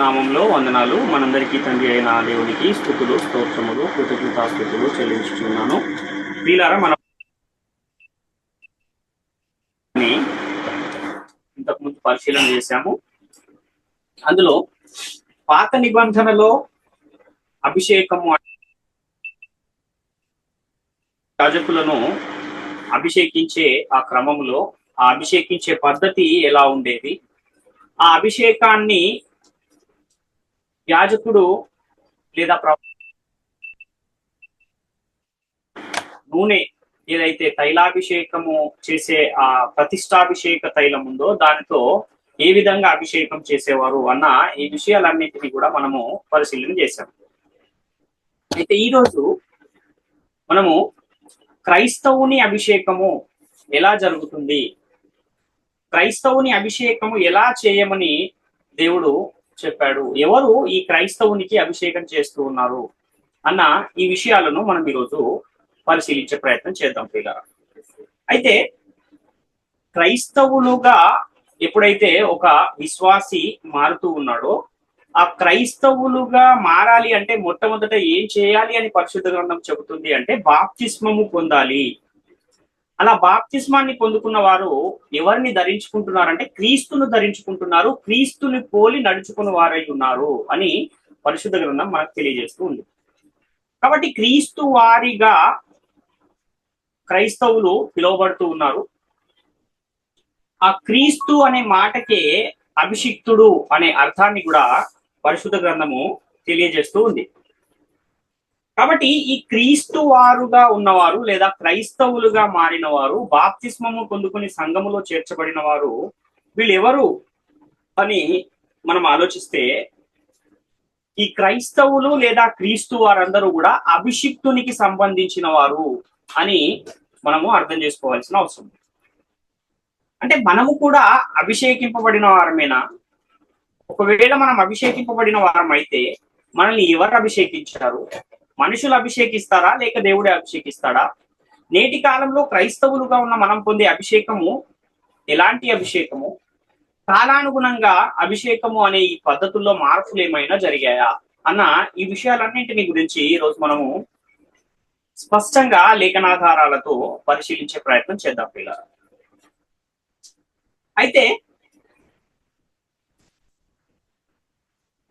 నామంలో వందనాలు. మనందరికీ తండ్రి అయిన దేవునికి స్తుతులు, స్తోత్రములు, కృతజ్ఞతాస్తుతులు చెల్లించుచున్నాను. ప్రియులారా, మనం ఇంతకుముందు పరిశీలన చేశాము. అందులో పాత నిబంధనలో అభిషేకము, యాజకులను అభిషేకించే ఆ క్రమంలో ఆ అభిషేకించే పద్ధతి ఎలా ఉండేది, ఆ అభిషేకాన్ని యాజకుడు లేదా నూనె ఏదైతే తైలాభిషేకము చేసే ఆ ప్రతిష్టాభిషేక తైలం ఉందో దానితో ఏ విధంగా అభిషేకం చేసేవారు అన్న ఈ విషయాలన్నింటినీ కూడా మనము పరిశీలన చేశాం. అయితే ఈరోజు మనము క్రైస్తవుని అభిషేకము ఎలా జరుగుతుంది, క్రైస్తవుని అభిషేకము ఎలా చేయమని దేవుడు చెప్పాడు, ఎవరు ఈ క్రైస్తవునికి అభిషేకం చేస్తూ ఉన్నారు అన్న ఈ విషయాలను మనం ఈరోజు పరిశీలించే ప్రయత్నం చేద్దాం పిల్లరా. అయితే క్రైస్తవులుగా ఎప్పుడైతే ఒక విశ్వాసి మారుతూ ఉన్నాడో, ఆ క్రైస్తవులుగా మారాలి అంటే మొట్టమొదట ఏం చేయాలి అని పరిశుద్ధ గ్రంథం చెబుతుంది అంటే బాప్తిస్మము పొందాలి. అలా బాప్తిస్మాన్ని పొందుకున్న వారు ఎవరిని ధరించుకుంటున్నారంటే క్రీస్తును ధరించుకుంటున్నారు, క్రీస్తుని పోలి నడుచుకున్న వారై ఉన్నారు అని పరిశుద్ధ గ్రంథం మనకు తెలియజేస్తూ ఉంది. కాబట్టి క్రీస్తు వారిగా క్రైస్తవులు పిలువబడుతూ ఉన్నారు. ఆ క్రీస్తు అనే మాటకే అభిషిక్తుడు అనే అర్థాన్ని కూడా పరిశుద్ధ గ్రంథము తెలియజేస్తూ ఉంది. కాబట్టి ఈ క్రీస్తు వారుగా ఉన్నవారు లేదా క్రైస్తవులుగా మారిన వారు, బాప్తిస్మము పొందుకుని సంఘములో చేర్చబడిన వారు, వీళ్ళు ఎవరు అని మనం ఆలోచిస్తే ఈ క్రైస్తవులు లేదా క్రీస్తు వారందరూ కూడా అభిషిక్తునికి సంబంధించిన వారు అని మనము అర్థం చేసుకోవాల్సిన అవసరం. అంటే మనము కూడా అభిషేకింపబడిన వారమేనా? ఒకవేళ మనం అభిషేకింపబడిన వారం అయితే మనల్ని ఎవరు అభిషేకించారు? మనుషులు అభిషేకిస్తారా లేక దేవుడే అభిషేకిస్తాడా? నేటి కాలంలో క్రైస్తవులుగా ఉన్న మనం పొందే అభిషేకము ఎలాంటి అభిషేకము? కాలానుగుణంగా అభిషేకము అనే ఈ పద్ధతుల్లో మార్పులు ఏమైనా జరిగాయా అన్న ఈ విషయాలన్నింటినీ గురించి ఈరోజు మనము స్పష్టంగా లేఖనాధారాలతో పరిశీలించే ప్రయత్నం చేద్దాం పిల్లలు. అయితే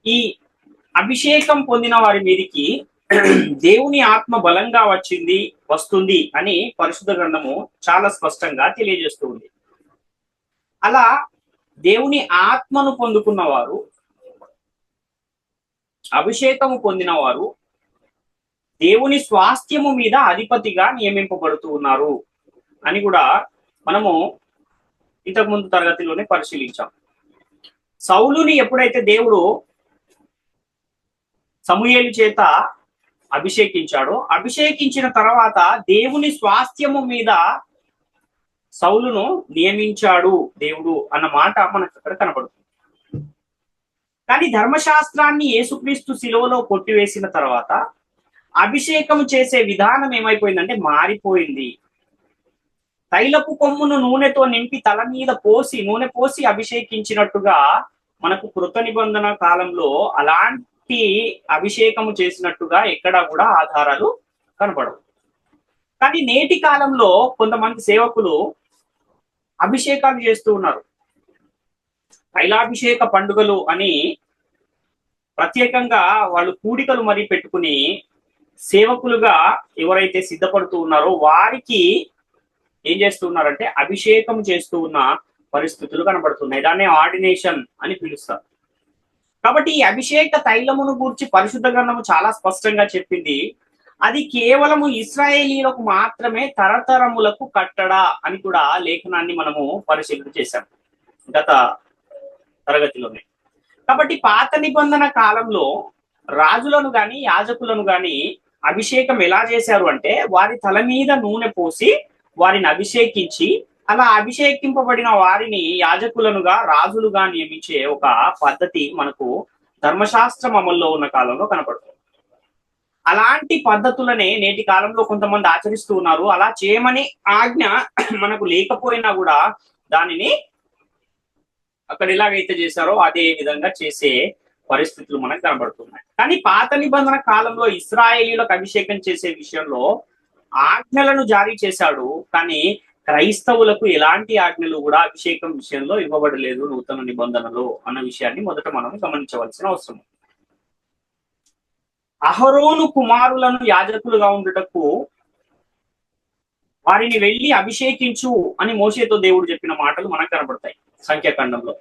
ఈ అభిషేకం పొందిన వారి మీదికి దేవుని ఆత్మ బలంగా వస్తుంది అని పరిశుద్ధ గ్రంథము చాలా స్పష్టంగా తెలియజేస్తూ ఉంది. అలా దేవుని ఆత్మను పొందుకున్న వారు, అభిషేకము పొందిన వారు దేవుని స్వాస్థ్యము మీద అధిపతిగా నియమింపబడుతూ ఉన్నారు అని కూడా మనము ఇంతకుముందు తరగతిలోనే పరిశీలించాం. సౌలుని ఎప్పుడైతే దేవుడు సమూయేలు చేత అభిషేకించాడో, అభిషేకించిన తర్వాత దేవుని స్వాస్థ్యము మీద సౌలును నియమించాడు దేవుడు అన్న మాట మనకు అక్కడ కనబడుతుంది. కానీ ధర్మశాస్త్రాన్ని యేసుక్రీస్తు శిలువలో కొట్టివేసిన తర్వాత అభిషేకం చేసే విధానం ఏమైపోయిందంటే మారిపోయింది. తైలపు కొమ్మును నూనెతో నింపి తల మీద నూనె పోసి అభిషేకించినట్టుగా మనకు కృత నిబంధన కాలంలో అలాంటి అభిషేకము చేసినట్టుగా ఎక్కడా కూడా ఆధారాలు కనపడవు. కానీ నేటి కాలంలో కొంతమంది సేవకులు అభిషేకాలు చేస్తూ ఉన్నారు. తైలాభిషేక పండుగలు అని ప్రత్యేకంగా వాళ్ళు కూడికలు మరీ పెట్టుకుని సేవకులుగా ఎవరైతే సిద్ధపడుతూ ఉన్నారో వారికి ఏం చేస్తున్నారంటే అభిషేకం చేస్తూ ఉన్న పరిస్థితులు కనబడుతున్నాయి. దాన్నే ఆర్డినేషన్ అని పిలుస్తారు. కాబట్టి ఈ అభిషేక తైలమును గూర్చి పరిశుద్ధ గ్రంథము చాలా స్పష్టంగా చెప్పింది. అది కేవలము ఇశ్రాయేలీలకు మాత్రమే, తరతరములకు కట్టడా అని కూడా లేఖనాన్ని మనము పరిశీలన చేశాం గత తరగతిలోనే. కాబట్టి పాత నిబంధన కాలంలో రాజులను గాని యాజకులను గాని అభిషేకం ఎలా చేశారు అంటే వారి తల మీద నూనె పోసి వారిని అభిషేకించి అలా అభిషేకింపబడిన వారిని యాజకులనుగా రాజులుగా నియమించే ఒక పద్ధతి మనకు ధర్మశాస్త్రం అమల్లో ఉన్న కాలంలో కనపడుతుంది. అలాంటి పద్ధతులనే నేటి కాలంలో కొంతమంది ఆచరిస్తూ ఉన్నారు. అలా చేయమని ఆజ్ఞ మనకు లేకపోయినా కూడా దానిని అక్కడ ఎలాగైతే చేశారో అదే విధంగా చేసే పరిస్థితులు మనకు కనబడుతున్నాయి. కానీ పాత నిబంధన కాలంలో ఇశ్రాయేలీయులకు అభిషేకం చేసే విషయంలో ఆజ్ఞలను జారీ చేశాడు. కానీ క్రైస్తవులకు ఎలాంటి ఆజ్ఞలు కూడా అభిషేకం విషయంలో ఇవ్వబడలేదు నూతన నిబంధనలో అన్న విషయాన్ని మొదట మనం గమనించవలసిన అవసరం. అహరోను కుమారులను యాజకులుగా ఉండుటకు వారిని వెళ్ళి అభిషేకించు అని మోషేతో దేవుడు చెప్పిన మాటలు మనకు కనబడతాయి సంఖ్యాకాండంలో.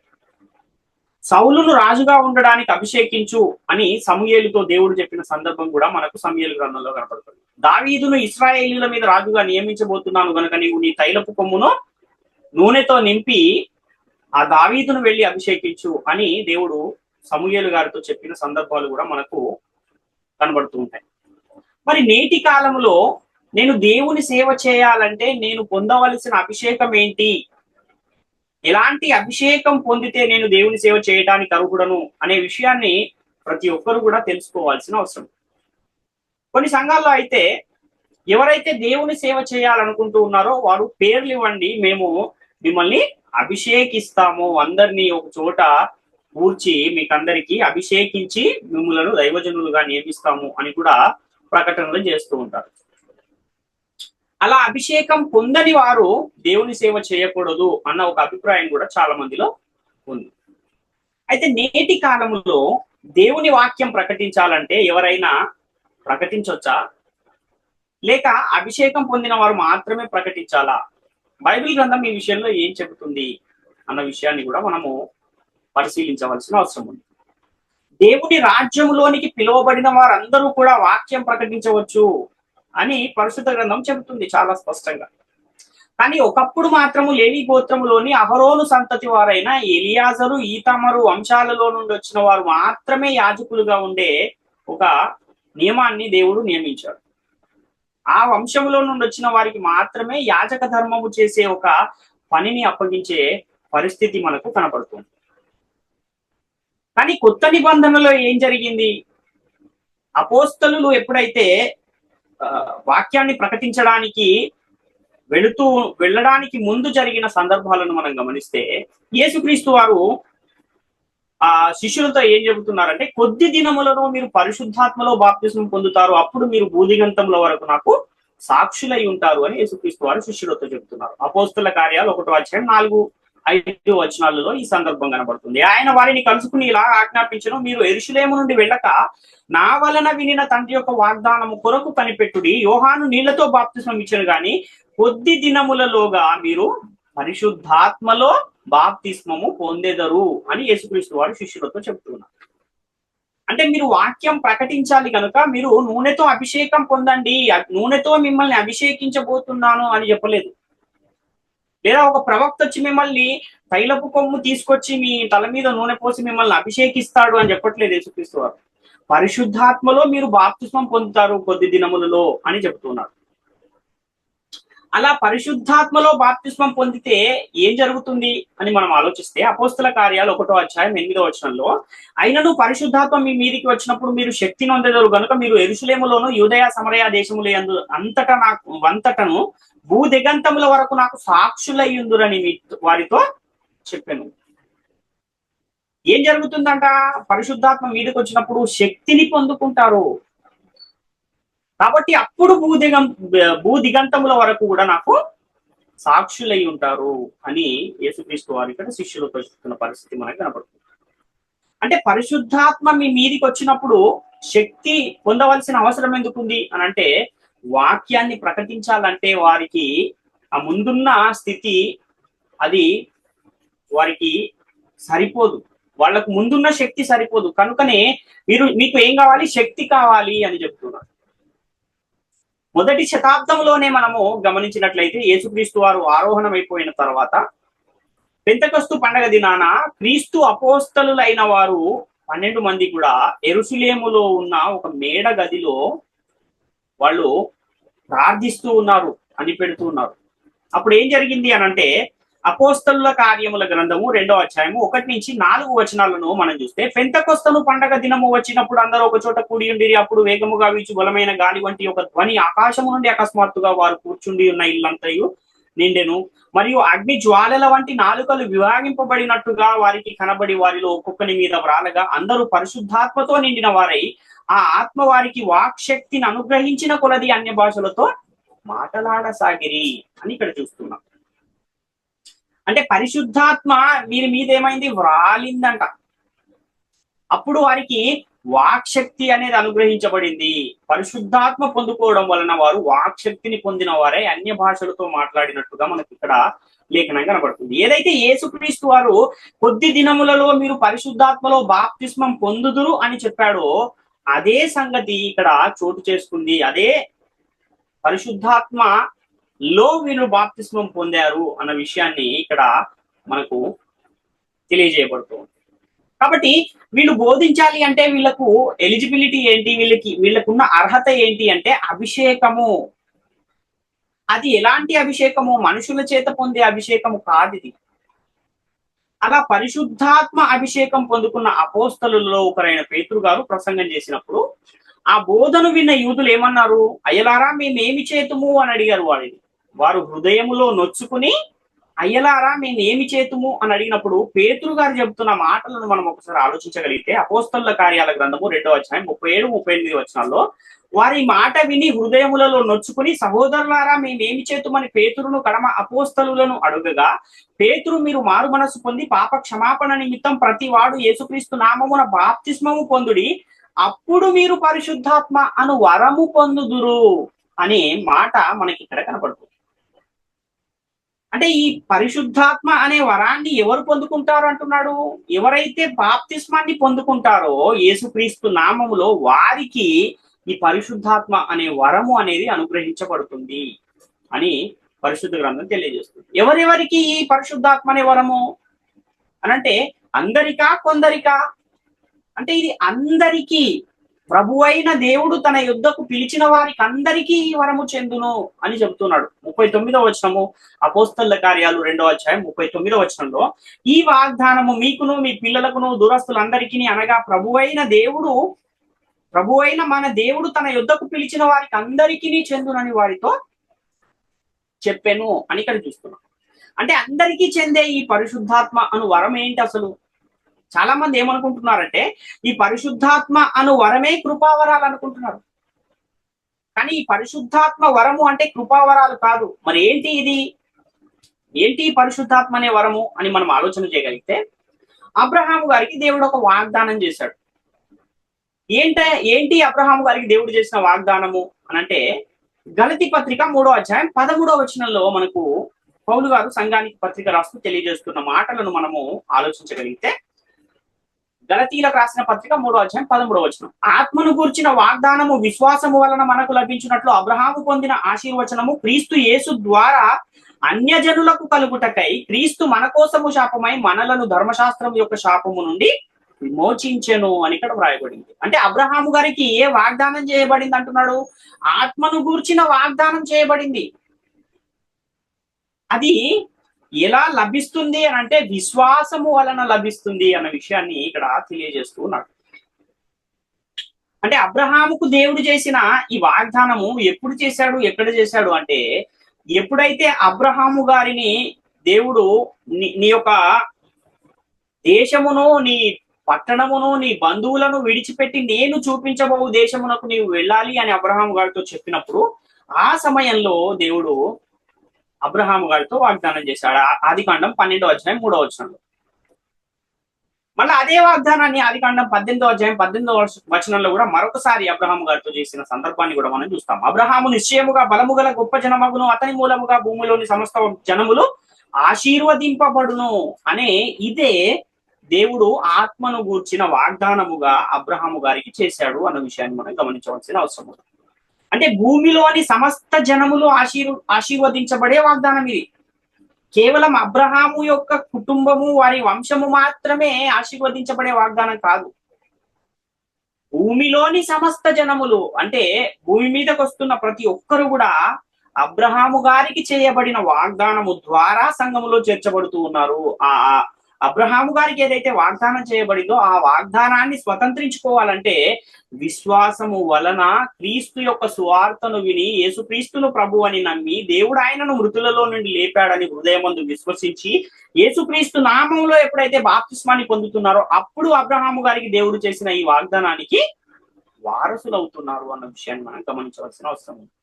సౌలును రాజుగా ఉండడానికి అభిషేకించు అని సమూయేలుతో దేవుడు చెప్పిన సందర్భం కూడా మనకు సమూయేలు గ్రంథంలో కనబడుతుంది. దావీదును ఇశ్రాయేలీయుల మీద రాజుగా నియమించబోతున్నాను గనుక నీవు నీ తైలపు కొమ్మును నూనెతో నింపి ఆ దావీదును వెళ్ళి అభిషేకించు అని దేవుడు సమూయేలు గారితో చెప్పిన సందర్భాలు కూడా మనకు కనబడుతూ ఉంటాయి. మరి నేటి కాలంలో నేను దేవుని సేవ చేయాలంటే నేను పొందవలసిన అభిషేకం ఏంటి, ఎలాంటి అభిషేకం పొందితే నేను దేవుని సేవ చేయడానికి అర్హుడను అనే విషయాన్ని ప్రతి ఒక్కరు కూడా తెలుసుకోవాల్సిన అవసరం. కొన్ని సంఘాల్లో అయితే ఎవరైతే దేవుని సేవ చేయాలనుకుంటూ ఉన్నారో వారు పేర్లు ఇవ్వండి, మేము మిమ్మల్ని అభిషేకిస్తాము, అందరినీ ఒక చోట కూర్చి మీకందరికీ అభిషేకించి మిమ్మల్ని దైవజనులుగా నియమిస్తాము అని కూడా ప్రకటనలు చేస్తూ ఉంటారు. అలా అభిషేకం పొందని వారు దేవుని సేవ చేయకూడదు అన్న ఒక అభిప్రాయం కూడా చాలా మందిలో ఉంది. అయితే నేటి కాలంలో దేవుని వాక్యం ప్రకటించాలంటే ఎవరైనా ప్రకటించవచ్చా, లేక అభిషేకం పొందిన వారు మాత్రమే ప్రకటించాలా? బైబిల్ గ్రంథం ఈ విషయంలో ఏం చెబుతుంది అన్న విషయాన్ని కూడా మనము పరిశీలించవలసిన అవసరం ఉంది. దేవుని రాజ్యంలోనికి పిలువబడిన వారందరూ కూడా వాక్యం ప్రకటించవచ్చు అని పరిశుద్ధ గ్రంథం చెబుతుంది చాలా స్పష్టంగా. కానీ ఒకప్పుడు మాత్రము లేవి గోత్రములోని అహరోను సంతతి వారైన ఎలియాజరు, ఈతామరు వంశాలలో నుండి వచ్చిన వారు మాత్రమే యాజకులుగా ఉండే ఒక నియమాన్ని దేవుడు నియమించాడు. ఆ వంశంలో నుండి వచ్చిన వారికి మాత్రమే యాజక ధర్మము చేసే ఒక పనిని అప్పగించే పరిస్థితి మనకు కనపడుతుంది. కానీ కొత్త నిబంధనలో ఏం జరిగింది? అపోస్తలులు ఎప్పుడైతే వాక్యాన్ని ప్రకటించడానికి వెళ్ళడానికి ముందు జరిగిన సందర్భాలను మనం గమనిస్తే యేసుక్రీస్తు వారు ఆ శిష్యులతో ఏం చెబుతున్నారంటే, కొద్ది దినములలో మీరు పరిశుద్ధాత్మలో బాప్తిస్మం పొందుతారు, అప్పుడు మీరు భూదిగంతముల వరకు నాకు సాక్షులై ఉంటారు అని యేసుక్రీస్తు వారు శిష్యులతో చెబుతున్నారు. అపోస్తల కార్యాలు 1-4-5 వచనాలలో ఈ సందర్భం కనబడుతుంది. ఆయన వారిని కలుసుకుని ఇలా ఆజ్ఞాపించను, మీరు యెరూషలేము నుండి వెళ్ళక నా వలన వినిన తండ్రి యొక్క వాగ్దానము కొరకు కనిపెట్టుడి. యోహాను నీళ్లతో బాప్తిస్మం ఇచ్చాను గాని కొద్ది దినములలోగా మీరు పరిశుద్ధాత్మలో బాప్తిస్మము పొందెదరు అని యేసుక్రీస్తు వారు శిష్యులతో చెబుతున్నారు. అంటే మీరు వాక్యం ప్రకటించాలి కనుక మీరు నూనెతో అభిషేకం పొందండి, నూనెతో మిమ్మల్ని అభిషేకించబోతున్నాను అని చెప్పలేదు. లేదా ఒక ప్రవక్త వచ్చి మిమ్మల్ని తైలపు కొమ్ము తీసుకొచ్చి మీ తల మీద నూనె పోసి మిమ్మల్ని అభిషేకిస్తాడు అని చెప్పట్లేదు యేసుక్రీస్తు వారు. పరిశుద్ధాత్మలో మీరు బాప్తిస్మం పొందుతారు కొద్ది దినములలో అని చెప్తున్నారు. అలా పరిశుద్ధాత్మలో బాప్తిస్మం పొందితే ఏం జరుగుతుంది అని మనం ఆలోచిస్తే అపోస్తల కార్యాలు 1-8 వచనంలో, అయినను పరిశుద్ధాత్మ మీ మీదికి వచ్చినప్పుడు మీరు శక్తి నొందెదరు గనుక మీరు యెరూషలేములోను యూదయ సమరయ దేశముల యందు అంతటను భూదిగంతముల వరకు నాకు సాక్షులయ్యుందురని వారితో చెప్పాను. ఏం జరుగుతుందంట? పరిశుద్ధాత్మ మీదకి వచ్చినప్పుడు శక్తిని పొందుకుంటారు. కాబట్టి అప్పుడు భూదిగంతముల వరకు కూడా నాకు సాక్షులై ఉంటారు అని యేసుక్రీస్తు వారి ఇక్కడ శిష్యులతో చెప్తున్న పరిస్థితి మనకు కనపడుతుంది. అంటే పరిశుద్ధాత్మ మీ మీదికి వచ్చినప్పుడు శక్తి పొందవలసిన అవసరం ఎందుకుంది అని అంటే, వాక్యాన్ని ప్రకటించాలంటే వారికి ఆ ముందున్న స్థితి అది వారికి సరిపోదు, వాళ్ళకు ముందున్న శక్తి సరిపోదు. కనుకనే మీకు ఏం కావాలి? శక్తి కావాలి అని చెప్తున్నారు. మొదటి శతాబ్దంలోనే మనము గమనించినట్లయితే యేసుక్రీస్తు వారు ఆరోహణం అయిపోయిన తర్వాత పెంతెకొస్తు పండగ దినాన క్రీస్తు అపోస్తలులైన వారు 12 మంది కూడా యెరూషలేములో ఉన్న ఒక మేడ గదిలో వాళ్ళు ప్రార్థిస్తూ ఉన్నారు, అని పెడుతూ ఉన్నారు. అప్పుడు ఏం జరిగింది అని అంటే, అపోస్తలుల కార్యముల గ్రంథము 2-1-4 వచనాలను మనం చూస్తే, పెంతెకొస్తు పండగ దినము వచ్చినప్పుడు అందరూ ఒక చోట కూడి ఉండిరి. అప్పుడు వేగముగా వీచు బలమైన గాలి వంటి ఒక ధ్వని ఆకాశము నుండి అకస్మాత్తుగా వారు కూర్చుండి ఉన్న ఇల్లంతయు నిండెను. మరియు అగ్ని జ్వాలల వంటి నాలుకలు విభాగింపబడినట్టుగా వారికి కనబడి వారిలో ఒక్కొక్కని మీద వ్రాలగా అందరూ పరిశుద్ధాత్మతో నిండిన వారై ఆ ఆత్మ వారికి వాక్శక్తిని అనుగ్రహించిన కొలది అన్య భాషలతో మాటలాడసాగిరి అని ఇక్కడ చూస్తున్నాం. అంటే పరిశుద్ధాత్మ వీరి మీద ఏమైంది, వ్రాలిందంట. అప్పుడు వారికి వాక్శక్తి అనేది అనుగ్రహించబడింది. పరిశుద్ధాత్మ పొందుకోవడం వలన వారు వాక్శక్తిని పొందిన వారే అన్య భాషలతో మాట్లాడినట్టుగా మనకి ఇక్కడ లేఖనం కనబడుతుంది. ఏదైతే యేసుక్రీస్తు వారు కొద్ది దినములలో మీరు పరిశుద్ధాత్మలో బాప్తిస్మం పొందుదురు అని చెప్పాడో అదే సంగతి ఇక్కడ చోటు చేసుకుంది. అదే పరిశుద్ధాత్మలో వీళ్ళు బాప్తిస్మం పొందారు అన్న విషయాన్ని ఇక్కడ మనకు తెలియజేయబడుతుంది. కాబట్టి వీళ్ళు బోధించాలి అంటే వీళ్ళకు ఎలిజిబిలిటీ ఏంటి, వీళ్ళకున్న అర్హత ఏంటి అంటే అభిషేకము. అది ఎలాంటి అభిషేకము? మనుషుల చేత పొందే అభిషేకము కాదు ఇది. అలా పరిశుద్ధాత్మ అభిషేకం పొందుకున్న అపోస్తలులలో ఒకరైన పేతురు గారు ప్రసంగం చేసినప్పుడు ఆ బోధను విన్న యూదులు ఏమన్నారు? అయ్యలారా మేమేమి చేతుము అని అడిగారు. వారు హృదయములో నొచ్చుకుని అయ్యలారా మేము ఏమి చేతుము అని అడిగినప్పుడు పేతురు గారు చెబుతున్న మాటలను మనం ఒకసారి ఆలోచించగలిగితే అపోస్తలుల కార్యాల గ్రంథము 2వ అధ్యాయం 37-38 వచనాల్లో వారి మాట విని హృదయములలో నొచ్చుకుని సహోదరులారా మేమేమి చేతుమని పేతురును కడమ అపోస్తలులను అడుగగా పేతురు మీరు మారు మనస్సు పొంది పాప క్షమాపణ నిమిత్తం ప్రతి వాడు యేసుక్రీస్తు నామమున బాప్తిస్మము పొందుడి, అప్పుడు మీరు పరిశుద్ధాత్మ అను వరము పొందుదురు అనే మాట మనకి ఇక్కడ కనపడుతుంది. అంటే ఈ పరిశుద్ధాత్మ అనే వరాన్ని ఎవరు పొందుకుంటారు అంటున్నాడు? ఎవరైతే బాప్తిస్మాన్ని పొందుకుంటారో యేసుక్రీస్తు నామములో వారికి ఈ పరిశుద్ధాత్మ అనే వరము అనేది అనుగ్రహించబడుతుంది అని పరిశుద్ధ గ్రంథం తెలియజేస్తుంది. ఎవరెవరికి ఈ పరిశుద్ధాత్మ అనే వరము అనంటే అందరికా కొందరికా అంటే ఇది అందరికీ. ప్రభువైన దేవుడు తన యుద్ధకు పిలిచిన వారికి అందరికీ ఈ వరము చెందును అని చెబుతున్నాడు. 39వ వచనము అపోస్తలుల కార్యాలు 2వ అధ్యాయం 39వ వచనంలో ఈ వాగ్దానము మీకును మీ పిల్లలకును దూరస్తులందరికీ అనగా ప్రభువైన మన దేవుడు తన యుద్ధకు పిలిచిన వారికి అందరికీ చెందునని వారితో చెప్పాను అని ఇక్కడ చూస్తున్నాం. అంటే అందరికీ చెందే ఈ పరిశుద్ధాత్మ అను వరం ఏంటి అసలు? చాలా మంది ఏమనుకుంటున్నారంటే ఈ పరిశుద్ధాత్మ అను వరమే కృపావరాలు అనుకుంటున్నారు. కానీ ఈ పరిశుద్ధాత్మ వరము అంటే కృపావరాలు కాదు. మరి ఏంటి ఇది? ఏంటి పరిశుద్ధాత్మ అనే వరము అని మనం ఆలోచన చేయగలిగితే అబ్రహాము గారికి దేవుడు ఒక వాగ్దానం చేశాడు. ఏంటి అబ్రహాము గారికి దేవుడు చేసిన వాగ్దానము అనంటే గలతీ పత్రిక 3వ అధ్యాయం 13వ వచనంలో మనకు పౌలు గారు సంఘానికి పత్రిక రాస్తూ తెలియజేస్తున్న మాటలను మనము ఆలోచించగలిగితే గలతీలకు రాసిన పత్రిక 3వ అధ్యాయం 13వ వచనం ఆత్మను గూర్చిన వాగ్దానము విశ్వాసము వలన మనకు లభించినట్లు అబ్రహాము పొందిన ఆశీర్వచనము క్రీస్తు యేసు ద్వారా అన్యజనులకు కలుగుటకై క్రీస్తు మన కోసము శాపమై మనలను ధర్మశాస్త్రం యొక్క శాపము నుండి విమోచించెను అని ఇక్కడ వ్రాయబడింది. అంటే అబ్రహాము గారికి ఏ వాగ్దానం చేయబడింది అంటున్నాడు? ఆత్మను గూర్చిన వాగ్దానం చేయబడింది. అది ఎలా లభిస్తుంది అని అంటే విశ్వాసము వలన లభిస్తుంది అన్న విషయాన్ని ఇక్కడ తెలియజేస్తూ ఉన్నాడు. అంటే అబ్రహాముకు దేవుడు చేసిన ఈ వాగ్దానము ఎప్పుడు చేశాడు, ఎక్కడ చేశాడు అంటే ఎప్పుడైతే అబ్రహాము గారిని దేవుడు నీ యొక్క దేశమును, నీ పట్టణమును, నీ బంధువులను విడిచిపెట్టి నేను చూపించబో దేశమునకు నీవు వెళ్ళాలి అని అబ్రహాము గారితో చెప్పినప్పుడు ఆ సమయంలో దేవుడు అబ్రహాము గారితో వాగ్దానం చేశాడు. ఆదికాండం 12వ అధ్యాయం 3వ వచనంలో. మళ్ళీ అదే వాగ్దానాన్ని ఆదికాండం 18వ అధ్యాయం 18వ వచనంలో కూడా మరొకసారి అబ్రహాము గారితో చేసిన సందర్భాన్ని కూడా మనం చూస్తాం. అబ్రహాము నిశ్చయముగా బలము గల గొప్ప జనమగును, అతని మూలముగా భూమిలోని సమస్త జనములు ఆశీర్వదింపబడును అనే ఇదే దేవుడు ఆత్మను గూర్చిన వాగ్దానముగా అబ్రహాము గారికి చేశాడు అన్న విషయాన్ని మనం గమనించవలసిన అవసరం ఉంది. అంటే భూమిలోని సమస్త జనములు ఆశీర్వదించబడే వాగ్దానం ఇది. కేవలం అబ్రహాము యొక్క కుటుంబము, వారి వంశము మాత్రమే ఆశీర్వదించబడే వాగ్దానం కాదు. భూమిలోని సమస్త జనములు అంటే భూమి మీదకి వస్తున్న ప్రతి ఒక్కరు కూడా అబ్రహాము గారికి చేయబడిన వాగ్దానము ద్వారా సంఘములో చేర్చబడుతూ ఉన్నారు. అబ్రహాము గారికి ఏదైతే వాగ్దానం చేయబడిందో ఆ వాగ్దానాన్ని స్వతంత్రించుకోవాలంటే విశ్వాసము వలన క్రీస్తు యొక్క సువార్తను విని యేసుక్రీస్తును ప్రభు అని నమ్మి దేవుడు ఆయనను మృతులలో నుండి లేపాడని హృదయమందు విశ్వసించి యేసుక్రీస్తు నామంలో ఎప్పుడైతే బాప్తిస్మాన్ని పొందుతున్నారో అప్పుడు అబ్రహాము గారికి దేవుడు చేసిన ఈ వాగ్దానానికి వారసులు అవుతున్నారు అన్న విషయాన్ని మనం గమనించవలసిన అవసరం ఉంది.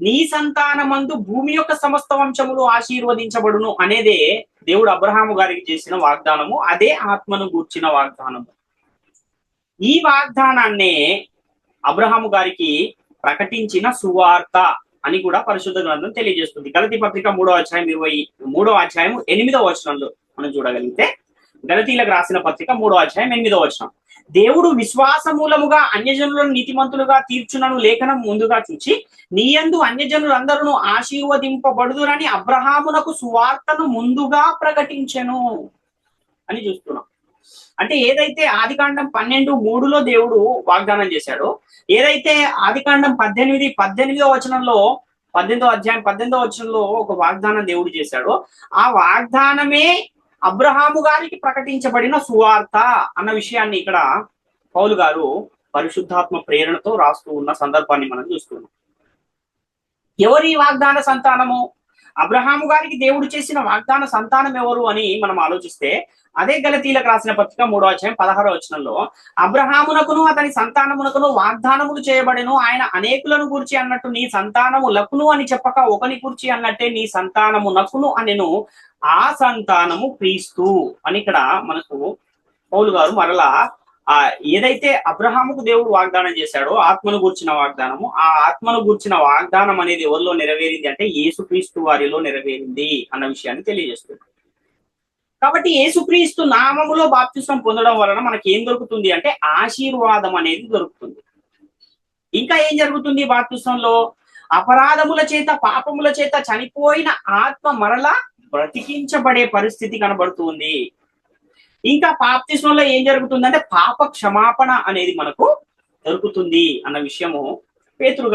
నీ సంతానమందు భూమి యొక్క సమస్త వంశములు ఆశీర్వదించబడును అనేదే దేవుడు అబ్రహాము గారికి చేసిన వాగ్దానము. అదే ఆత్మను గూర్చిన వాగ్దానము. ఈ వాగ్దానాన్నే అబ్రహాము గారికి ప్రకటించిన సువార్త అని కూడా పరిశుద్ధ గ్రంథం తెలియజేస్తుంది. గలతీ పత్రిక 3వ అధ్యాయం 8వ వచనంలో మనం చూడగలిగితే, గలతీలకు రాసిన పత్రిక 3వ అధ్యాయం 8వ వచనం, దేవుడు విశ్వాస మూలముగా అన్యజనులను నీతిమంతులుగా తీర్చునను లేఖనం ముందుగా చూచి నీయందు అన్యజనులందరూ ఆశీర్వదింపబడుదురని అబ్రహామునకు సువార్తను ముందుగా ప్రకటించెను అని చూస్తున్నాం. అంటే ఏదైతే ఆదికాండం 12:3లో దేవుడు వాగ్దానం చేశాడో, ఏదైతే ఆదికాండం 18వ అధ్యాయం 18వ వచనంలో ఒక వాగ్దానం దేవుడు చేశాడో, ఆ వాగ్దానమే అబ్రహాము గారికి ప్రకటించబడిన సువార్త అన్న విషయాన్ని ఇక్కడ పౌలు గారు పరిశుద్ధాత్మ ప్రేరణతో రాస్తూ ఉన్న సందర్భాన్ని మనం చూస్తున్నాం. ఎవరి వాగ్దాన సంతానము? అబ్రహాము గారికి దేవుడు చేసిన వాగ్దాన సంతానం ఎవరు అని మనం ఆలోచిస్తే, అదే గలతీలకు రాసిన పత్రిక 3వ అధ్యాయం 16వ వచనంలో, అబ్రహామునకును అతని సంతానమునకును వాగ్దానములు చేయబడెను, ఆయన అనేకులను గూర్చి అన్నట్టు నీ సంతానములకును అని చెప్పక ఒకని గూర్చి అన్నట్టే నీ సంతానమునకును అనెను, ఆ సంతానము క్రీస్తు అని ఇక్కడ మనకు పౌలు గారు మరలా ఏదైతే అబ్రహాముకు దేవుడు వాగ్దానం చేశాడో ఆత్మను గూర్చిన వాగ్దానము, ఆ ఆత్మను గూర్చిన వాగ్దానం అనేది ఎవరిలో నెరవేరింది అంటే యేసుక్రీస్తు వారిలో నెరవేరింది అన్న విషయాన్ని తెలియజేస్తుంది. కాబట్టి యేసుక్రీస్తు నామములో బాప్తిస్మం పొందడం వలన మనకి ఏం దొరుకుతుంది అంటే ఆశీర్వాదం అనేది దొరుకుతుంది. ఇంకా ఏం జరుగుతుంది? బాప్తిస్మంలో అపరాధముల చేత పాపముల చేత చనిపోయిన ఆత్మ మరలా బ్రతికించబడే పరిస్థితి కనబడుతుంది. ఇంకా బాప్తిస్మంలో ఏం జరుగుతుందంటే పాప క్షమాపణ అనేది మనకు దొరుకుతుంది అన్న విషయము పేతురు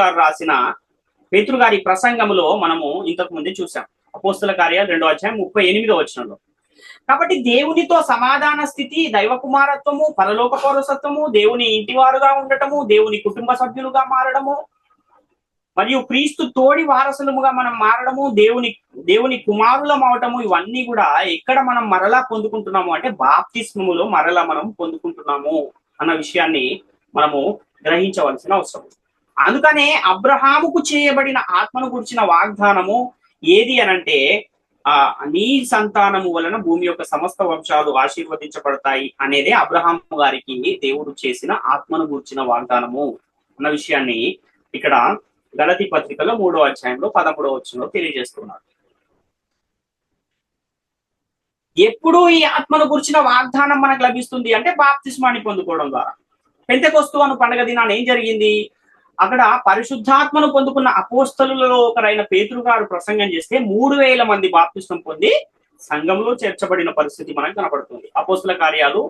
గారి ప్రసంగములో మనము ఇంతకు ముందే చూసాం. అపోస్తల కార్యాలు 2వ అధ్యాయం 38వ వచనంలో. కాబట్టి దేవునితో సమాధాన స్థితి, దైవ కుమారత్వము, పరలోక పౌరసత్వము, దేవుని ఇంటివారుగా ఉండటము, దేవుని కుటుంబ సభ్యులుగా మారడము, మరియు క్రీస్తు తోడి వారసులముగా మనం మారడము, దేవుని కుమారులం అవటము, ఇవన్నీ కూడా ఎక్కడ మనం మరలా పొందుకుంటున్నాము అంటే బాప్తిస్మములో మరలా మనం పొందుకుంటున్నాము అన్న విషయాన్ని మనము గ్రహించవలసిన అవసరం. అందుకనే అబ్రహాముకు చేయబడిన ఆత్మను గురించిన వాగ్దానము ఏది అనంటే నీ సంతానము వలన భూమి యొక్క సమస్త వంశాలు ఆశీర్వదించబడతాయి అనేదే అబ్రహాము గారికి దేవుడు చేసిన ఆత్మను గూర్చిన వాగ్దానము అన్న విషయాన్ని ఇక్కడ గలతీ పత్రికలో 3వ అధ్యాయంలో 13వ వచనంలో తెలియజేస్తున్నారు. ఎప్పుడు ఈ ఆత్మను గురించిన వాగ్దానం మనకు లభిస్తుంది అంటే బాప్తిస్మాన్ని పొందుకోవడం ద్వారా. పెంతెకొస్తు అను పండుగ దినాన ఏం జరిగింది? అక్కడ పరిశుద్ధాత్మను పొందుకున్న అపోస్తలులలో ఒకరైన పేతురు గారు ప్రసంగం చేస్తే 3000 మంది బాప్తిస్మం పొంది సంఘంలో చేర్చబడిన పరిస్థితి మనకు కనబడుతుంది. అపోస్తల కార్యాలు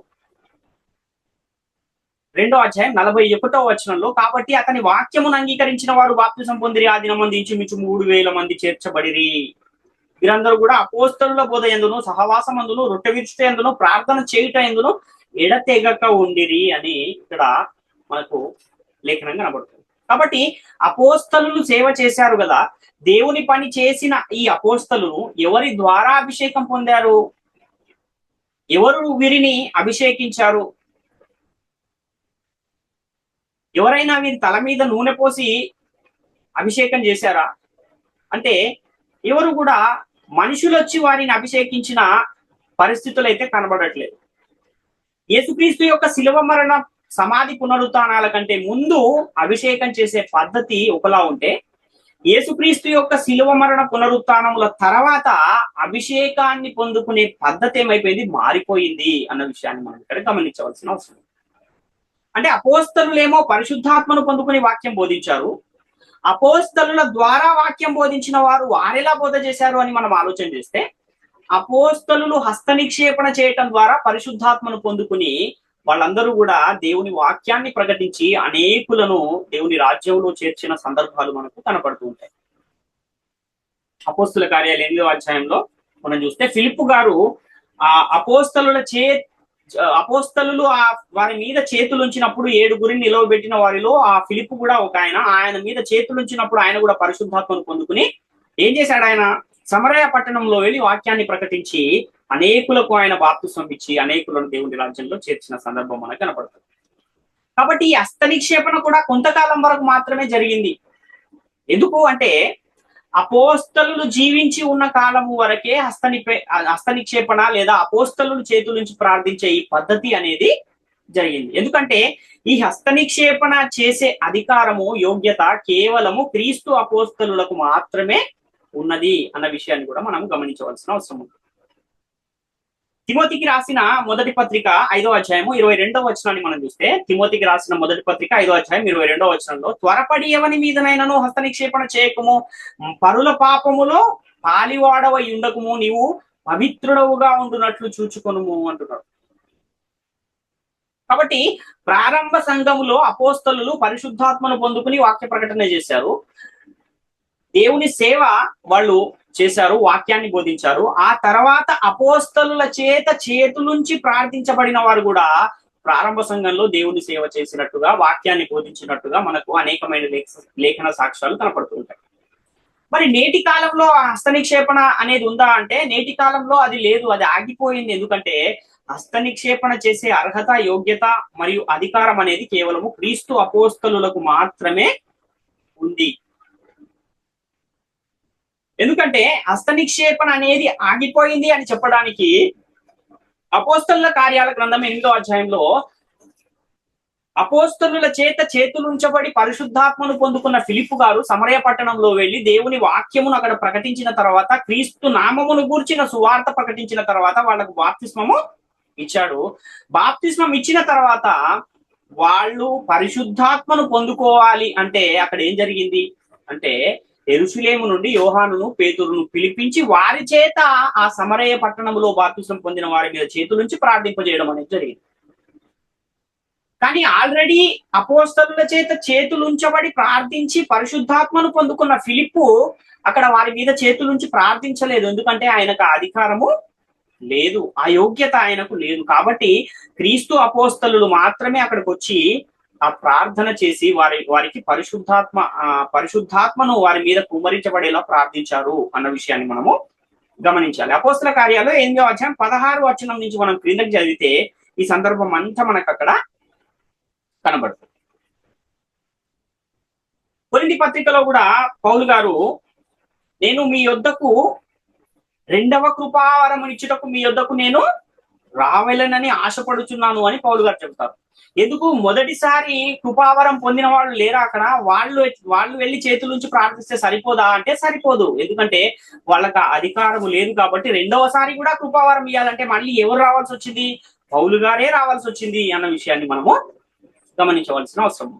2వ అధ్యాయం 41వ వచనంలో, కాబట్టి అతని వాక్యమును అంగీకరించిన వారు బాప్తిసం పొందిరి, ఆ దినమంది ఇంచుమించు 3000 మంది చేర్చబడిరి. వీరందరూ కూడా అపోస్తలుల బోధ యందును, సహవాసమందును, రొట్టె విరుచుట యందును, ప్రార్థన చేయుట యందును ఎడతెగక ఉండిరి అని ఇక్కడ మనకు లేఖనం కనబడుతుంది. కాబట్టి అపోస్తలులు సేవ చేశారు కదా, దేవుని పని చేసిన ఈ అపోస్తలులు ఎవరి ద్వారా అభిషేకం పొందారు? ఎవరు వీరిని అభిషేకించారు? ఎవరైనా వీరి తల మీద నూనె పోసి అభిషేకం చేశారా అంటే ఎవరు కూడా మనుషులు వచ్చి వారిని అభిషేకించిన పరిస్థితులు అయితే కనబడట్లేదు. యేసుక్రీస్తు యొక్క శిలువ మరణ, సమాధి, పునరుత్థానాల కంటే ముందు అభిషేకం చేసే పద్ధతి ఒకలా ఉంటే, యేసుక్రీస్తు యొక్క శిలువ మరణ, పునరుత్థానముల తర్వాత అభిషేకాన్ని పొందుకునే పద్ధతి ఏమైపోయింది? మారిపోయింది అన్న విషయాన్ని మనం ఇక్కడ గమనించవలసిన అవసరం. అంటే అపోస్తలులేమో పరిశుద్ధాత్మను పొందుకుని వాక్యం బోధించారు. అపోస్తలుల ద్వారా వాక్యం బోధించిన వారు వారెలా బోధ చేశారు అని మనం ఆలోచన చేస్తే, అపోస్తలులు హస్త నిక్షేపణ చేయటం ద్వారా పరిశుద్ధాత్మను పొందుకుని వాళ్ళందరూ కూడా దేవుని వాక్యాన్ని ప్రకటించి అనేకులను దేవుని రాజ్యంలో చేర్చిన సందర్భాలు మనకు కనపడుతూ ఉంటాయి. అపోస్తుల కార్యాలు 8వ అధ్యాయంలో మనం చూస్తే ఫిలిప్పు గారు ఆ అపోస్తలు వారి మీద చేతులుంచినప్పుడు 7 నిలవబెట్టిన వారిలో ఆ ఫిలిప్పు కూడా ఒక ఆయన మీద చేతులుంచినప్పుడు ఆయన కూడా పరిశుద్ధాత్మను పొందుకుని ఏం చేశాడు? ఆయన సమరయ పట్టణంలో వెళ్ళి వాక్యాన్ని ప్రకటించి అనేకులకు ఆయన బాప్తిస్మం ఇచ్చి అనేకులను దేవుని రాజ్యంలో చేర్చిన సందర్భం మనకు కనపడుతుంది. కాబట్టి ఈ హస్త నిక్షేపణ కూడా కొంతకాలం వరకు మాత్రమే జరిగింది. ఎందుకు అంటే అపోస్తలు జీవించి ఉన్న కాలము వరకే హస్త నిక్షేపణ లేదా అపోస్తలు చేతుల నుంచి ప్రార్థించే ఈ పద్ధతి అనేది జరిగింది. ఎందుకంటే ఈ హస్త నిక్షేపణ చేసే అధికారము, యోగ్యత కేవలము క్రీస్తు అపోస్తలులకు మాత్రమే ఉన్నది అన్న విషయాన్ని కూడా మనం గమనించవలసిన అవసరం ఉంది. తిమోతికి రాసిన మొదటి పత్రిక 5వ అధ్యాయము 22వ వచనాన్ని మనం చూస్తే, తిమోతికి రాసిన మొదటి పత్రిక 5వ అధ్యాయం 22వ వచనంలో, త్వరపడి ఎవని మీదనైనాను హస్త నిక్షేపణ చేయకము, పరుల పాపములో పాలివాడవై ఉండకము, నీవు పవిత్రుడవుగా ఉండునట్లు చూచుకొనుము అంటున్నాడు. కాబట్టి ప్రారంభ సంఘములో అపోస్తలు పరిశుద్ధాత్మను పొందుకుని వాక్య ప్రకటన చేశారు. దేవుని సేవ వాళ్ళు చేశారు, వాక్యాన్ని బోధించారు. ఆ తర్వాత అపోస్తలుల చేతులుంచి ప్రార్థించబడిన వారు కూడా ప్రారంభ సంఘంలో దేవుని సేవ చేసినట్టుగా, వాక్యాన్ని బోధించినట్టుగా మనకు అనేకమైన లేఖన సాక్ష్యాలు కనపడుతూ ఉంటాయి. మరి నేటి కాలంలో హస్త నిక్షేపణ అనేది ఉందా అంటే నేటి కాలంలో అది లేదు, అది ఆగిపోయింది. ఎందుకంటే హస్త నిక్షేపణ చేసే అర్హత, యోగ్యత మరియు అధికారం అనేది కేవలము క్రీస్తు అపోస్తలులకు మాత్రమే ఉంది. ఎందుకంటే హస్త నిక్షేపణ అనేది ఆగిపోయింది అని చెప్పడానికి అపోస్తలుల కార్యాల గ్రంథం 8వ అధ్యాయంలో అపోస్తలుల చేతులుంచబడి పరిశుద్ధాత్మను పొందుకున్న ఫిలిప్పు గారు సమరయ పట్టణంలో వెళ్లి దేవుని వాక్యమును అక్కడ ప్రకటించిన తర్వాత, క్రీస్తు నామమును గూర్చిన సువార్త ప్రకటించిన తర్వాత వాళ్ళకు బాప్తిస్మము ఇచ్చాడు. బాప్తిస్మం ఇచ్చిన తర్వాత వాళ్ళు పరిశుద్ధాత్మను పొందుకోవాలి అంటే అక్కడ ఏం జరిగింది అంటే యెరూషలేము నుండి యోహానును, పేతురును పిలిపించి వారి చేత ఆ సమరయ పట్టణంలో బాప్తిస్మం పొందిన వారి మీద చేతులుంచి ప్రార్థింపజేయడం అనేది జరిగింది. కానీ ఆల్రెడీ అపోస్తలుల చేతులుంచబడి ప్రార్థించి పరిశుద్ధాత్మను పొందుకున్న ఫిలిప్పు అక్కడ వారి మీద చేతులుంచి ప్రార్థించలేదు. ఎందుకంటే ఆయనకు అధికారము లేదు, ఆ యోగ్యత ఆయనకు లేదు. కాబట్టి క్రీస్తు అపోస్తలు మాత్రమే అక్కడికి వచ్చి ఆ ప్రార్థన చేసి వారికి పరిశుద్ధాత్మను వారి మీద కుమ్మరించబడేలా ప్రార్థించారు అన్న విషయాన్ని మనము గమనించాలి. అపోస్తల కార్యాలు 8వ అధ్యాయం 16వ వచనం నుంచి మనం క్రిందకి చదివితే ఈ సందర్భం అంతా మనకు అక్కడ కనబడుతుంది. కొరింథీ పత్రికలో కూడా పౌలు గారు, నేను మీ యొద్దకు 2వ కృపావరం ఇచ్చుటకు మీ యొద్దకు నేను రావాలనని ఆశపడుచున్నాను అని పౌలు గారు చెబుతారు. ఎందుకు? మొదటిసారి కృపావరం పొందిన వాళ్ళు లేరా అక్కడ? వాళ్ళు వెళ్ళి చేతులుంచి ప్రార్థిస్తే సరిపోదా అంటే సరిపోదు. ఎందుకంటే వాళ్ళకి అధికారం లేదు. కాబట్టి 2వసారి కూడా కృపావరం ఇవ్వాలంటే మళ్ళీ ఎవరు రావాల్సి వచ్చింది? పౌలు గారే రావాల్సి వచ్చింది అన్న విషయాన్ని మనము గమనించవలసిన అవసరం.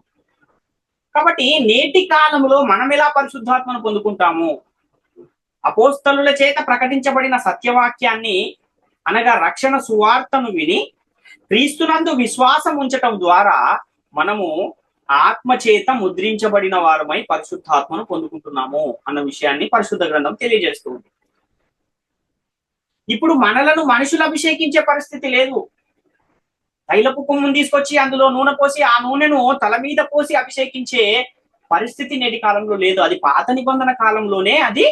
కాబట్టి నేటి కాలంలో మనం ఎలా పరిశుద్ధాత్మను పొందుకుంటాము? అపోస్తలుల చేత ప్రకటించబడిన సత్యవాక్యాన్ని అనగా రక్షణ సువార్తను విని క్రీస్తునందు విశ్వాసం ఉంచటం ద్వారా మనము ఆత్మచేత ముద్రించబడిన వారమై పరిశుద్ధాత్మను పొందుకుంటున్నాము అన్న విషయాన్ని పరిశుద్ధ గ్రంథం తెలియజేస్తుంది. ఇప్పుడు మనలను మనుషులు అభిషేకించే పరిస్థితి లేదు. తైలపు కొమ్మును తీసుకొచ్చి అందులో నూనె పోసి ఆ నూనెను తల మీద పోసి అభిషేకించే పరిస్థితి నేటి కాలంలో లేదు. అది పాత నిబంధన కాలంలోనే అది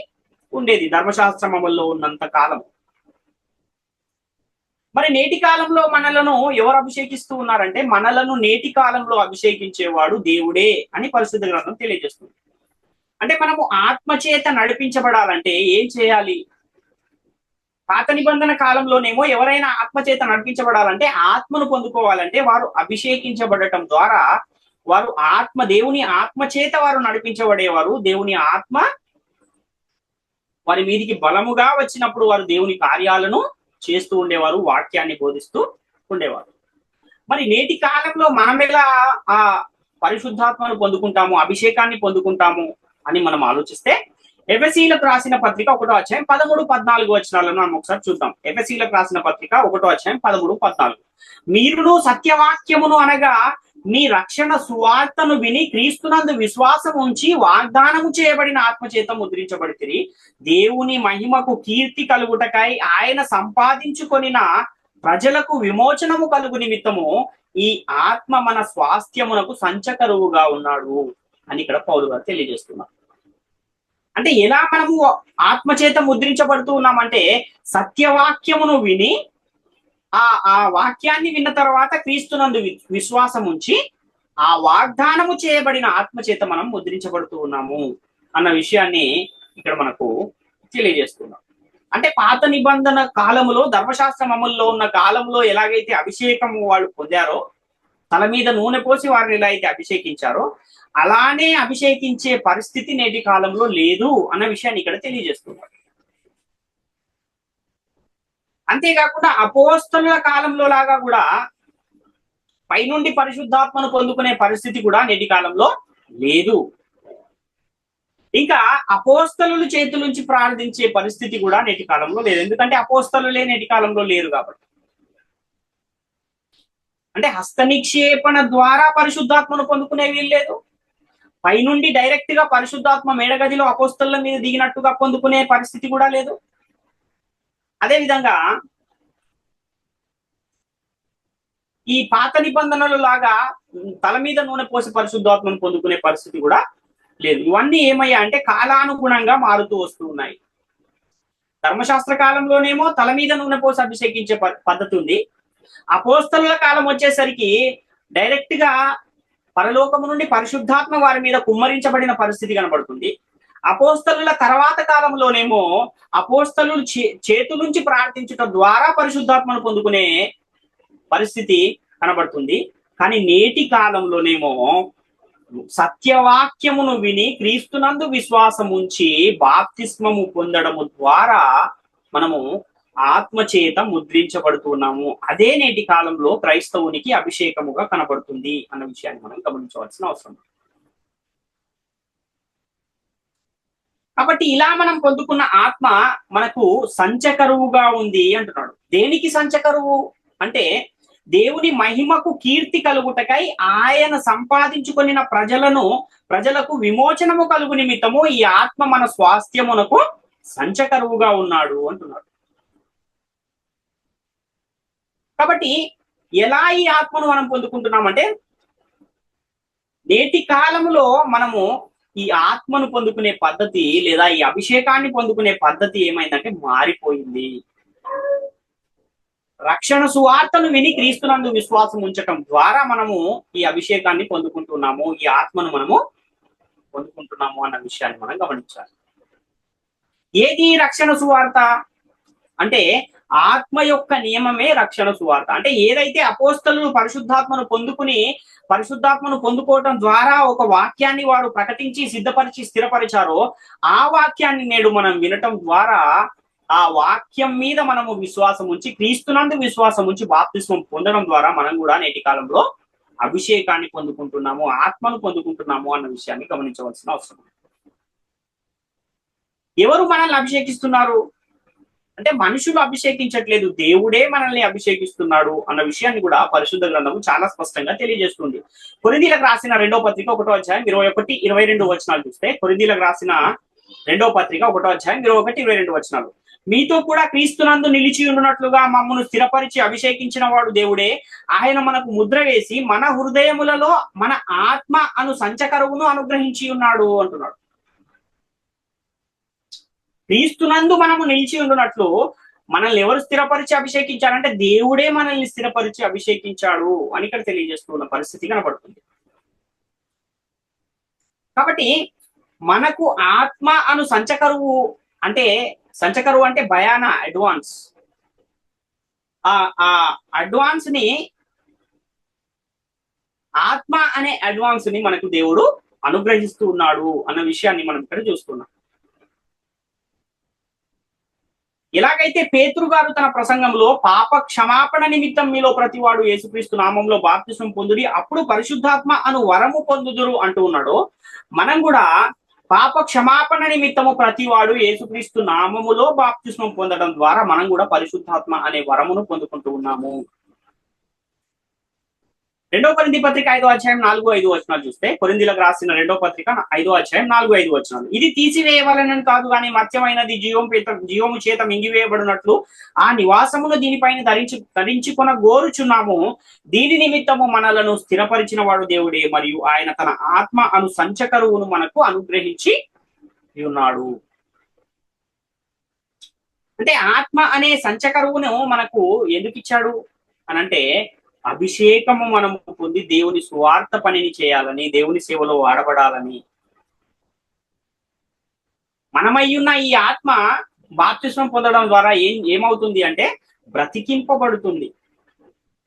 ఉండేది, ధర్మశాస్త్రం అమల్లో ఉన్నంత కాలం. మరి నేటి కాలంలో మనలను ఎవరు అభిషేకిస్తూ ఉన్నారంటే మనలను నేటి కాలంలో అభిషేకించేవాడు దేవుడే అని పరిశుద్ధ గ్రంథం తెలియజేస్తుంది. అంటే మనము ఆత్మచేత నడిపించబడాలంటే ఏం చేయాలి? పాత నిబంధన కాలంలోనేమో ఎవరైనా ఆత్మచేత నడిపించబడాలంటే, ఆత్మను పొందుకోవాలంటే వారు అభిషేకించబడటం ద్వారా వారు దేవుని ఆత్మచేత వారు నడిపించబడేవారు. దేవుని ఆత్మ వారి మీదికి బలముగా వచ్చినప్పుడు వారు దేవుని కార్యాలను చేస్తూ ఉండేవారు, వాక్యాన్ని బోధిస్తూ ఉండేవారు. మరి నేటి కాలంలో మనం ఎలా ఆ పరిశుద్ధాత్మను పొందుకుంటాము, అభిషేకాన్ని పొందుకుంటాము అని మనం ఆలోచిస్తే, ఎఫెసీయులకు రాసిన పత్రిక 1వ అధ్యాయం 13-14 వచనాలను మనం ఒకసారి చూద్దాం. ఎఫెసీయులకు రాసిన పత్రిక 1వ అధ్యాయం 13-14. మీరును సత్యవాక్యమును అనగా మీ రక్షణ సువార్తను విని క్రీస్తునందు విశ్వాసం ఉంచి వాగ్దానము చేయబడిన ఆత్మచేత ముద్రించబడితిరి. దేవుని మహిమకు కీర్తి కలుగుటకై ఆయన సంపాదించుకొనిన ప్రజలకు విమోచనము కలుగు నిమిత్తము ఈ ఆత్మ మన స్వాస్థ్యమునకు సంచకరువుగా ఉన్నాడు అని ఇక్కడ పౌలు గారు తెలియజేస్తున్నారు. అంటే ఎలా మనము ఆత్మచేత ముద్రించబడుతూ ఉన్నామంటే సత్యవాక్యమును విని ఆ వాక్యాన్ని విన్న తర్వాత క్రీస్తునందు విశ్వాసం ఉంచి ఆ వాగ్దానము చేయబడిన ఆత్మచేత మనం ముద్రించబడుతూ ఉన్నాము అన్న విషయాన్ని ఇక్కడ మనకు తెలియజేస్తున్నాం. అంటే పాత నిబంధన కాలములో ధర్మశాస్త్రం అమల్లో ఉన్న కాలంలో ఎలాగైతే అభిషేకము వాళ్ళు పొందారో, తల మీద నూనె పోసి వారిని ఎలా అయితే అభిషేకించారో అలానే అభిషేకించే పరిస్థితి నేటి కాలంలో లేదు అన్న విషయాన్ని ఇక్కడ తెలియజేస్తున్నారు. అంతేకాకుండా అపోస్తలుల కాలంలో లాగా కూడా పైనుండి పరిశుద్ధాత్మను పొందుకునే పరిస్థితి కూడా నేటి కాలంలో లేదు. ఇంకా అపోస్తలుల చేతుల నుంచి ప్రార్థించే పరిస్థితి కూడా నేటి కాలంలో లేదు. ఎందుకంటే అపోస్తలులే నేటి కాలంలో లేరు కాబట్టి. అంటే హస్త నిక్షేపణ ద్వారా పరిశుద్ధాత్మను పొందుకునే వీల్లేదు. పైనుండి డైరెక్ట్ గా పరిశుద్ధాత్మ మేడగదిలో అపోస్తలుల మీద దిగినట్టుగా పొందుకునే పరిస్థితి కూడా లేదు. అదేవిధంగా ఈ పాత నిబంధనలు లాగా తల మీద నూనె పోసి పరిశుద్ధాత్మను పొందుకునే పరిస్థితి కూడా లేదు. ఇవన్నీ ఏమయ్యా అంటే కాలానుగుణంగా మారుతూ వస్తూ ఉన్నాయి. ధర్మశాస్త్ర కాలంలోనేమో తల మీద నూనె పోసి అభిషేకించే పద్ధతి ఉంది. అపోస్తలుల కాలం వచ్చేసరికి డైరెక్ట్ గా పరలోకము నుండి పరిశుద్ధాత్మ వారి మీద కుమ్మరించబడిన పరిస్థితి కనబడుతుంది. అపోస్తలుల తర్వాత కాలంలోనేమో అపోస్తలులు చేతు నుంచి ప్రార్థించడం ద్వారా పరిశుద్ధాత్మను పొందుకునే పరిస్థితి కనబడుతుంది. కానీ నేటి కాలంలోనేమో సత్యవాక్యమును విని క్రీస్తునందు విశ్వాసం ఉంచి బాప్తిస్మము పొందడము ద్వారా మనము ఆత్మచేత ముద్రించబడుతున్నాము. అదే నేటి కాలంలో క్రైస్తవునికి అభిషేకముగా కనబడుతుంది అన్న విషయాన్ని మనం గమనించవలసిన అవసరం. కాబట్టి ఇలా మనం పొందుకున్న ఆత్మ మనకు సంచకరువుగా ఉంది అంటున్నాడు. దేనికి సంచకరువు అంటే దేవుని మహిమకు కీర్తి కలుగుటకై ఆయన సంపాదించుకొనిన ప్రజలకు విమోచనము కలుగు నిమిత్తము ఈ ఆత్మ మన స్వాస్థ్యమునకు సంచకరువుగా ఉన్నాడు అంటున్నాడు. కాబట్టి ఎలా ఈ ఆత్మను మనం పొందుకుంటున్నామంటే నేటి కాలంలో మనము ఈ ఆత్మను పొందుకునే పద్ధతి లేదా ఈ అభిషేకాన్ని పొందుకునే పద్ధతి ఏమైందంటే మారిపోయింది. రక్షణ సువార్తను విని క్రీస్తునందు విశ్వాసం ఉంచటం ద్వారా మనము ఈ అభిషేకాన్ని పొందుకుంటున్నాము, ఈ ఆత్మను మనము పొందుకుంటున్నాము అన్న విషయాన్ని మనం గమనించాలి. ఏది రక్షణ సువార్త అంటే ఆత్మ యొక్క నియమమే రక్షణ సువార్త. అంటే ఏదైతే అపోస్తలులు పరిశుద్ధాత్మను పొందుకోవటం ద్వారా ఒక వాక్యాన్ని వారు ప్రకటించి సిద్ధపరిచి స్థిరపరిచారో ఆ వాక్యాన్ని నేడు మనం వినటం ద్వారా ఆ వాక్యం మీద మనము విశ్వాసం ఉంచి క్రీస్తునందు విశ్వాసం ఉంచి బాప్తిస్మం పొందడం ద్వారా మనం కూడా నేటి కాలంలో అభిషేకాన్ని పొందుకుంటున్నాము, ఆత్మను పొందుకుంటున్నాము అన్న విషయాన్ని గమనించవలసిన అవసరం. ఎవరు మనల్ని అభిషేకిస్తున్నారు అంటే మనుషులు అభిషేకించట్లేదు, దేవుడే మనల్ని అభిషేకిస్తున్నాడు అన్న విషయాన్ని కూడా పరిశుద్ధ గ్రంథము చాలా స్పష్టంగా తెలియజేస్తుంది. కొరింథీయులకు రాసిన 2వ పత్రిక 1వ అధ్యాయం 21, 22 వచనాలు చూస్తే, కొరింథీయులకు రాసిన 2వ పత్రిక 1వ అధ్యాయం 21, 22 వచనాలు, మీతో కూడా క్రీస్తునందు నిలిచి ఉన్నట్లుగా మమ్మను స్థిరపరిచి అభిషేకించిన వాడు దేవుడే. ఆయన మనకు ముద్ర వేసి మన హృదయములలో మన ఆత్మ అను సంచకరువును అనుగ్రహించి ఉన్నాడు అంటున్నాడు. క్రీస్తునందు మనము నిలిచి ఉన్నట్లు మనల్ని ఎవరు స్థిరపరిచి అభిషేకించారంటే దేవుడే మనల్ని స్థిరపరిచి అభిషేకించాడు అని ఇక్కడ తెలియజేస్తున్న పరిస్థితి కనబడుతుంది. కాబట్టి మనకు ఆత్మ అను సంచకరువు అంటే భయాన అడ్వాన్స్, ఆ అడ్వాన్స్ ని ఆత్మ అనే అడ్వాన్స్ ని మనకు దేవుడు అనుగ్రహిస్తూ ఉన్నాడు అన్న విషయాన్ని మనం ఇక్కడ చూస్తున్నాం. ఎలాగైతే పేతురు గారు తన ప్రసంగంలో పాప క్షమాపణ నిమిత్తం మీలో ప్రతివాడు యేసుక్రీస్తు నామంలో బాప్తిస్మం పొందుడి అప్పుడు పరిశుద్ధాత్మ అను వరము పొందుదురు అంటూ ఉన్నాడు, మనం కూడా పాప క్షమాపణ నిమిత్తము ప్రతివాడు యేసుక్రీస్తు నామములో బాప్తిస్మం పొందడం ద్వారా మనం కూడా పరిశుద్ధాత్మ అనే వరమును పొందుకుంటూ ఉన్నాము. రెండవ కొరింథీ పత్రిక 5వ అధ్యాయం 4-5 వచనాలు చూస్తే, కొరింథీలకు రాసిన రెండవ పత్రిక 5వ అధ్యాయం 4-5 వచనాలు. ఇది తీసివేయవలనని కాదు కానీ మత్యమైనది జీవము చేత మింగివేయబడినట్లు ఆ నివాసమును దీనిపైన ధరించుకొన గోరుచున్నాము. దీని నిమిత్తము మనలను స్థిరపరిచిన వాడు దేవుడే, మరియు ఆయన తన ఆత్మ అను సంచకరువును మనకు అనుగ్రహించి ఉన్నాడు. అంటే ఆత్మ అనే సంచకరువును మనకు ఎందుకు ఇచ్చాడు అనంటే, అభిషేకము మనము పొంది దేవుని స్వార్థ పనిని చేయాలని, దేవుని సేవలో వాడబడాలని. మనమయ్యున్న ఈ ఆత్మ బాప్తిస్మం పొందడం ద్వారా ఏమవుతుంది అంటే బ్రతికింపబడుతుంది.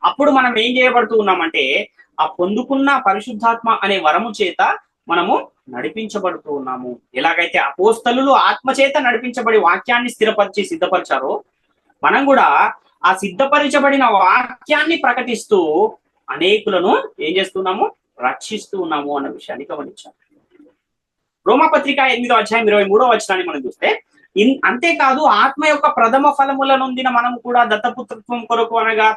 అప్పుడు మనం ఏం చేయబడుతూ ఉన్నామంటే, ఆ పొందుకున్న పరిశుద్ధాత్మ అనే వరము చేత మనము నడిపించబడుతూ ఉన్నాము. ఎలాగైతే అపోస్తలులు ఆత్మ చేత నడిపించబడి వాక్యాన్ని స్థిరపరిచి సిద్ధపరిచారో, మనం కూడా ఆ సిద్ధపరచబడిన వాక్యాన్ని ప్రకటిస్తూ అనేకులను ఏం చేస్తున్నాము, రక్షిస్తూ ఉన్నాము అన్న విషయాన్ని గమనించాం. రోమాపత్రిక 8వ అధ్యాయం 23వ వచనాన్ని మనం చూస్తే, అంతేకాదు ఆత్మ యొక్క ప్రథమ ఫలముల నొందిన మనము కూడా దత్తపుత్రత్వం కొరకు అనగా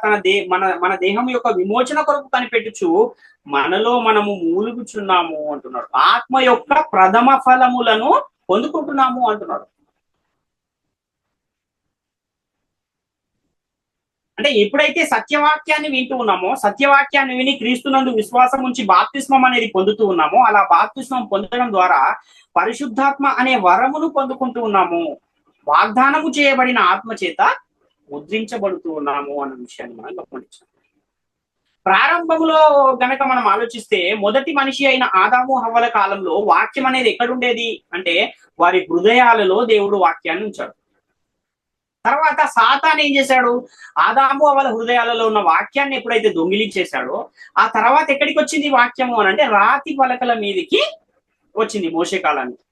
మన దేహం యొక్క విమోచన కొరకు కనిపెట్టుచు మనలో మనము మూలుగుచున్నాము అంటున్నాడు. ఆత్మ యొక్క ప్రథమ ఫలములను పొందుకుంటున్నాము అంటున్నాడు. అంటే ఎప్పుడైతే సత్యవాక్యాన్ని వింటూ ఉన్నామో, సత్యవాక్యాన్ని విని క్రీస్తునందు విశ్వాసం ఉంచి బాప్తిస్మం అనేది పొందుతూ ఉన్నామో, అలా బాప్తిస్మం పొందడం ద్వారా పరిశుద్ధాత్మ అనే వరమును పొందుకుంటూ ఉన్నాము. వాగ్దానము చేయబడిన ఆత్మ చేత ముద్రించబడుతూ ఉన్నాము అన్న విషయాన్ని మనం గమనించాం. ప్రారంభంలో గనక మనం ఆలోచిస్తే, మొదటి మనిషి అయిన ఆదాము హవ్వల కాలంలో వాక్యం అనేది ఎక్కడుండేది అంటే వారి హృదయాలలో దేవుడు వాక్యాన్ని ఉంచాడు. తర్వాత సాతాను ఏం చేశాడు, ఆదాము హవ్వల హృదయాలలో ఉన్న వాక్యాన్ని ఎప్పుడైతే దొంగిలించేశాడో, ఆ తర్వాత ఎక్కడికి వచ్చింది వాక్యము అని అంటే రాతి పలకల మీదకి వచ్చింది మోషే కాలానికి.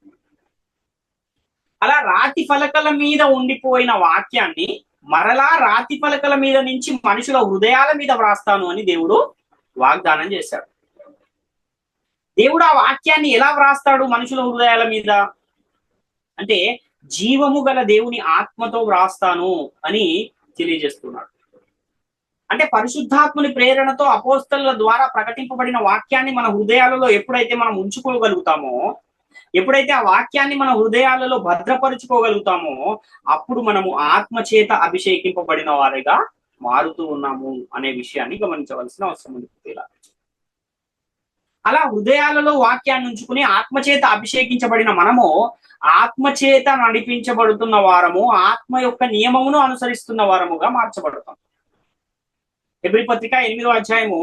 అలా రాతి పలకల మీద ఉండిపోయిన వాక్యాన్ని మరలా రాతి పలకల మీద నుంచి మనుషుల హృదయాల మీద వ్రాస్తాను అని దేవుడు వాగ్దానం చేశాడు. దేవుడు ఆ వాక్యాన్ని ఎలా వ్రాస్తాడు మనుషుల హృదయాల మీద అంటే, జీవము గల దేవుని ఆత్మతో వ్రాస్తాను అని తెలియజేస్తున్నాడు. అంటే పరిశుద్ధాత్ముని ప్రేరణతో అపోస్తలుల ద్వారా ప్రకటింపబడిన వాక్యాన్ని మన హృదయాలలో ఎప్పుడైతే మనం ఉంచుకోగలుగుతామో, ఎప్పుడైతే ఆ వాక్యాన్ని మన హృదయాలలో భద్రపరుచుకోగలుగుతామో, అప్పుడు మనము ఆత్మ చేత అభిషేకింపబడిన వారిగా మారుతూ ఉన్నాము అనే విషయాన్ని గమనించవలసిన అవసరం ఉంది. అలా హృదయాలలో వాక్యాన్ని ఉంచుకుని ఆత్మచేత అభిషేకించబడిన మనము ఆత్మచేత నడిపించబడుతున్న వారము, ఆత్మ యొక్క నియమమును అనుసరిస్తున్న వారముగా మార్చబడతాం. హెబ్రీ పత్రిక 8వ అధ్యాయము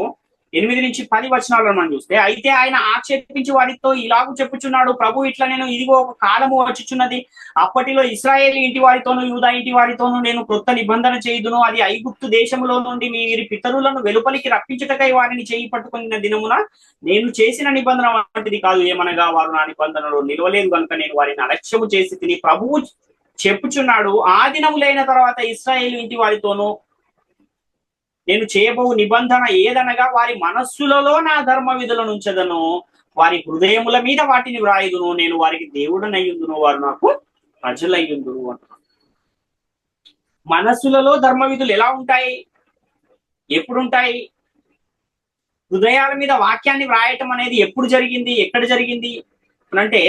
8-10 వచనాలను మనం చూస్తే, అయితే ఆయన ఆక్షేపించి వారితో ఇలాగూ చెప్పుచున్నాడు, ప్రభు ఇట్లా నేను ఇదిగో ఒక కాలము వచ్చుచున్నది, అప్పటిలో ఇశ్రాయేలు ఇంటి వారితోనూ యూదా ఇంటి వారితోనూ నేను క్రొత్త నిబంధన చేయుదును. అది ఐగుప్తు దేశములో నుండి వీరి పితరులను వెలుపలికి రప్పించుటకై వారిని చేయి పట్టుకున్న దినమున నేను చేసిన నిబంధన వంటిది కాదు. ఏమనగా వారు నా నిబంధనలో నిలవలేదు కనుక నేను వారిని అలక్ష్యము చేసి తిని ప్రభువు చెప్పుచున్నాడు, ఆ దినములైన తర్వాత ఇశ్రాయేలు ఇంటి వారితోనూ నేను చేయబో నిబంధన ఏదనగా వారి మనస్సులలో నా ధర్మ విధులను ఉంచదను, వారి హృదయముల మీద వాటిని వ్రాయుదును, నేను వారికి దేవుడనయ్యుందును, వారు నాకు ప్రజలయ్యుందురు అంటున్నాను. మనస్సులలో ధర్మ విధులు ఎలా ఉంటాయి, ఎప్పుడుంటాయి? హృదయాల మీద వాక్యాన్ని వ్రాయటం అనేది ఎప్పుడు జరిగింది, ఎక్కడ జరిగింది అంటే,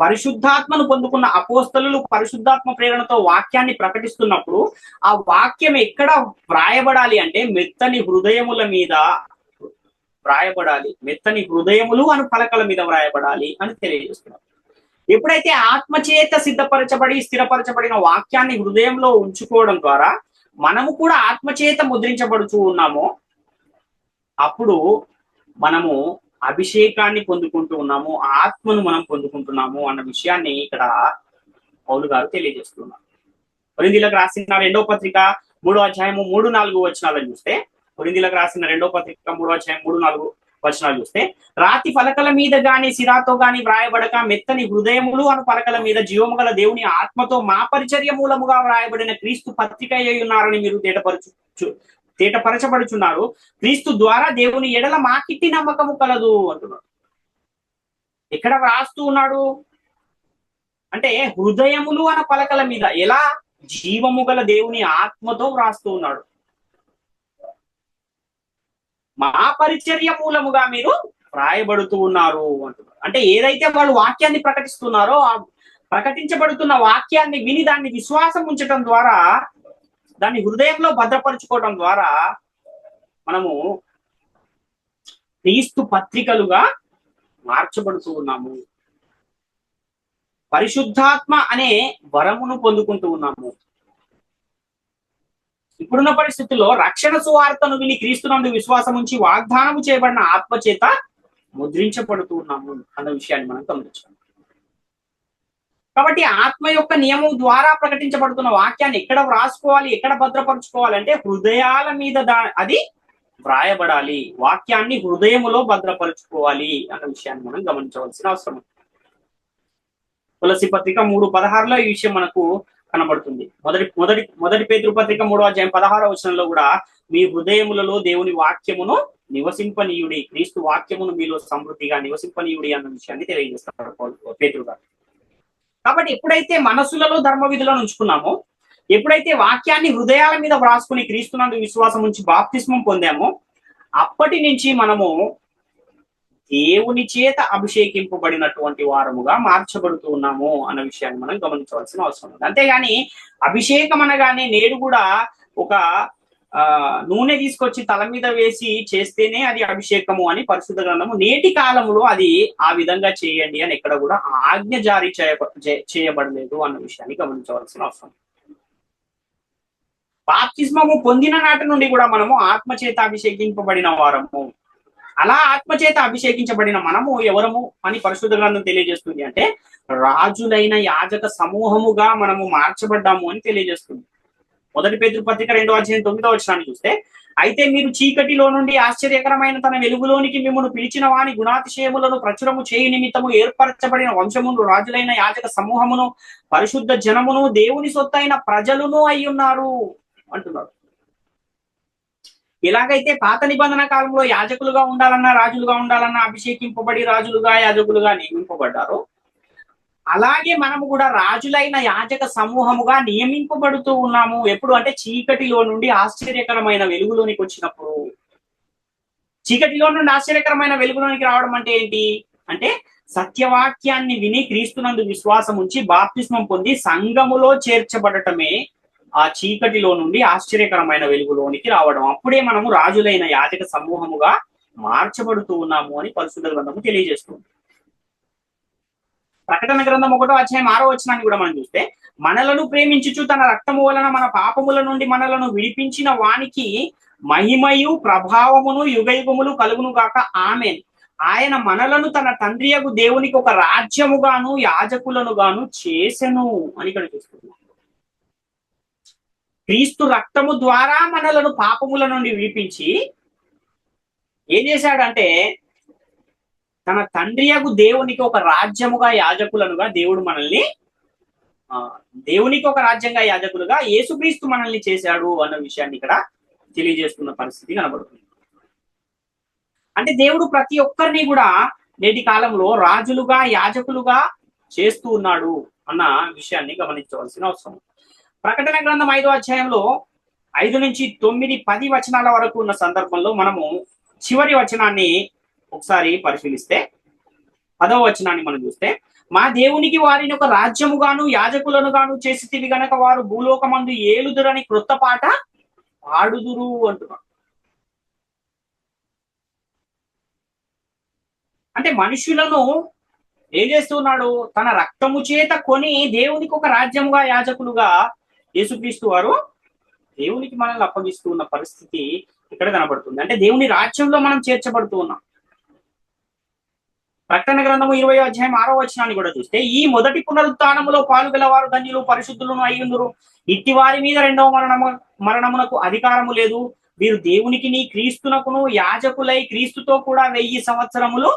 పరిశుద్ధాత్మను పొందుకున్న అపోస్తలులు పరిశుద్ధాత్మ ప్రేరణతో వాక్యాన్ని ప్రకటిస్తున్నప్పుడు ఆ వాక్యం ఎక్కడ వ్రాయబడాలి అంటే మెత్తని హృదయముల మీద వ్రాయబడాలి. మెత్తని హృదయములు అను పలకల మీద వ్రాయబడాలి అని తెలియజేస్తున్నారు. ఎప్పుడైతే ఆత్మచేత సిద్ధపరచబడి స్థిరపరచబడిన వాక్యాన్ని హృదయంలో ఉంచుకోవడం ద్వారా మనము కూడా ఆత్మచేత ముద్రించబడుతూ ఉన్నామో, అప్పుడు మనము అభిషేకాన్ని పొందుకుంటూ ఉన్నాము, ఆత్మను మనం పొందుకుంటున్నాము అన్న విషయాన్ని ఇక్కడ పౌలు గారు తెలియజేస్తున్నారు. కొరింథీయులకు రాసిన 2వ పత్రిక 3వ అధ్యాయము 3-4 వచనాలను చూస్తే, కొరింథీయులకు రాసిన 2వ పత్రిక 3వ అధ్యాయం 3-4 వచనాలు చూస్తే, రాతి పలకల మీద గాని సిరాతో గాని వ్రాయబడక మెత్తని హృదయములు అను పలకల మీద జీవము గల దేవుని ఆత్మతో మా పరిచర్య మూలముగా వ్రాయబడిన క్రీస్తు పత్రిక అయి ఉన్నారని మీరు తేటపరచబడుచున్నారు. క్రీస్తు ద్వారా దేవుని ఎడల మాకిట్టి నమ్మకము కలదు అంటున్నాడు. ఎక్కడ వ్రాస్తూ ఉన్నాడు అంటే హృదయములు అన్న పలకల మీద. ఎలా? జీవము గల దేవుని ఆత్మతో వ్రాస్తూ ఉన్నాడు. మా పరిచర్య మూలముగా మీరు వ్రాయబడుతూ ఉన్నారు అంటున్నారు. అంటే ఏదైతే వాళ్ళు వాక్యాన్ని ప్రకటిస్తున్నారో ఆ ప్రకటించబడుతున్న వాక్యాన్ని విని దాన్ని విశ్వాసం ఉంచడం ద్వారా, దాన్ని హృదయంలో భద్రపరుచుకోవడం ద్వారా మనము క్రీస్తు పత్రికలుగా మార్చబడుతూ ఉన్నాము. పరిశుద్ధాత్మ అనే వరమును పొందుకుంటూ ఉన్నాము. ఇప్పుడున్న పరిస్థితుల్లో రక్షణ సువార్తను విని క్రీస్తునందు విశ్వాసం ఉంచి వాగ్దానము చేయబడిన ఆత్మ చేత ముద్రించబడుతూ ఉన్నాము అన్న విషయాన్ని మనం గమనించాలి. కాబట్టి ఆత్మ యొక్క నియమం ద్వారా ప్రకటించబడుతున్న వాక్యాన్ని ఎక్కడ వ్రాసుకోవాలి, ఎక్కడ భద్రపరచుకోవాలంటే హృదయాల మీద అది వ్రాయబడాలి. వాక్యాన్ని హృదయములో భద్రపరుచుకోవాలి అన్న విషయాన్ని మనం గమనించవలసిన అవసరం. తులసి పత్రిక 3:16లో ఈ విషయం మనకు కనబడుతుంది. మొదటి పేతురు పత్రిక 3:16 వచనంలో కూడా మీ హృదయములలో దేవుని వాక్యమును నివసింపనీయుడి, క్రీస్తు వాక్యమును మీలో సమృద్ధిగా నివసింపనీయుడి అన్న విషయాన్ని తెలియజేస్తారు పేతురు గారు. కాబట్టి ఎప్పుడైతే మనసులలో ధర్మ విధులను ఉంచుకున్నామో, ఎప్పుడైతే వాక్యాన్ని హృదయాల మీద వ్రాసుకుని క్రీస్తునందు విశ్వాసం ఉంచి బాప్తిస్మం పొందామో, అప్పటి నుంచి మనము దేవుని చేత అభిషేకింపబడినటువంటి వారముగా మార్చబడుతూ ఉన్నాము అన్న విషయాన్ని మనం గమనించవలసిన అవసరం ఉంది. అంతేగాని అభిషేకం అనగానే నేడు కూడా ఒక నూనె తీసుకొచ్చి తల మీద వేసి చేస్తేనే అది అభిషేకము అని పరిశుద్ధ గ్రంథము నేటి కాలంలో అది ఆ విధంగా చేయండి అని ఎక్కడ కూడా ఆజ్ఞ జారీ చేయబడలేదు అన్న విషయాన్ని గమనించవలసిన అవసరం. బాప్తిస్మము పొందిన నాటి నుండి కూడా మనము ఆత్మచేత అభిషేకింపబడిన వారము. అలా ఆత్మచేత అభిషేకించబడిన మనము ఎవరము అని పరిశుద్ధ గ్రంథం తెలియజేస్తుంది అంటే రాజులైన యాజక సమూహముగా మనము మార్చబడ్డాము అని తెలియజేస్తుంది. మొదటి పేతురు పత్రిక 2:9 వచనాన్ని చూస్తే, అయితే మీరు చీకటిలో నుండి ఆశ్చర్యకరమైన తన వెలుగులోనికి మిమ్మల్ని పిలిచిన వాని గుణాతిశయములను ప్రచురము చేయి నిమిత్తము ఏర్పరచబడిన వంశమును, రాజులైన యాజక సమూహమును, పరిశుద్ధ జనమును, దేవుని సొత్తైన ప్రజలును అయ్యున్నారు అంటున్నారు. ఎలాగైతే పాత నిబంధన కాలంలో యాజకులుగా ఉండాలన్నా, రాజులుగా ఉండాలన్నా అభిషేకింపబడి రాజులుగా యాజకులుగా నియమింపబడ్డారో, అలాగే మనము కూడా రాజులైన యాజక సమూహముగా నియమింపబడుతూ ఉన్నాము. ఎప్పుడు అంటే చీకటిలో నుండి ఆశ్చర్యకరమైన వెలుగులోనికి వచ్చినప్పుడు. చీకటిలో నుండి ఆశ్చర్యకరమైన వెలుగులోనికి రావడం అంటే ఏంటి అంటే సత్యవాక్యాన్ని విని క్రీస్తునందు విశ్వాసం ఉంచి బాప్తిస్మం పొంది సంఘములో చేర్చబడటమే ఆ చీకటిలో నుండి ఆశ్చర్యకరమైన వెలుగులోనికి రావడం. అప్పుడే మనము రాజులైన యాజక సమూహముగా మార్చబడుతూ ఉన్నాము అని పరిశుద్ధ గ్రంథము తెలియజేస్తుంది. ప్రకటన గ్రంథం 1:6 వచనాన్ని కూడా మనం చూస్తే, మనలను ప్రేమించుచు తన రక్తము వలన మన పాపముల నుండి మనలను విడిపించిన వానికి మహిమయు ప్రభావమును యుగయుగములు కలుగును గాక ఆమేన్. ఆయన మనలను తన తండ్రియగు దేవునికి ఒక రాజ్యముగాను యాజకులను గాను చేసెను అని ఇక్కడ చూస్తున్నాం. క్రీస్తు రక్తము ద్వారా మనలను పాపముల నుండి విడిపించి ఏం చేశాడంటే తన తండ్రియగు దేవునికి ఒక రాజ్యముగా యాజకులనుగా దేవుడు మనల్ని దేవునికి ఒక రాజ్యంగా యాజకులుగా యేసుక్రీస్తు మనల్ని చేశాడు అన్న విషయాన్ని ఇక్కడ తెలియజేస్తున్న పరిస్థితి కనబడుతుంది. అంటే దేవుడు ప్రతి ఒక్కరిని కూడా నేటి కాలంలో రాజులుగా యాజకులుగా చేస్తూ ఉన్నాడు అన్న విషయాన్ని గమనించవలసిన అవసరం. ప్రకటన గ్రంథం 5వ అధ్యాయంలో 5 నుంచి 9, 10 వచనాల వరకు ఉన్న సందర్భంలో మనము చివరి వచనాన్ని ఒకసారి పరిశీలిస్తే 10వ వచనాన్ని మనం చూస్తే, మా దేవునికి వారిని ఒక రాజ్యముగాను యాజకులను గాను చేసితివి గనక వారు భూలోకమందు ఏలుదురని క్రొత్త పాట పాడుదురు అంటున్నాడు. అంటే మనుషులను ఏం చేస్తున్నాడు? తన రక్తము చేత కొని దేవునికి ఒక రాజ్యముగా యాజకులుగా యేసుక్రీస్తు వారు దేవునికి మనల్ని అప్పగిస్తూ ఉన్న పరిస్థితి ఇక్కడ కనబడుతుంది. అంటే దేవుని రాజ్యంలో మనం చేర్చబడుతూ ఉన్నాం. ప్రకటన గ్రంథము 20వ అధ్యాయం 6వ వచనాన్ని కూడా చూస్తే, ఈ మొదటి పునరుత్థానములో పాలుగలవారు ధన్యులు పరిశుద్ధులను అయ్యుందురు. ఇట్టి వారి మీద రెండవ మరణమునకు అధికారము లేదు. వీరు దేవునికిని క్రీస్తునకును యాజకులై క్రీస్తుతో కూడా 1000 సంవత్సరములు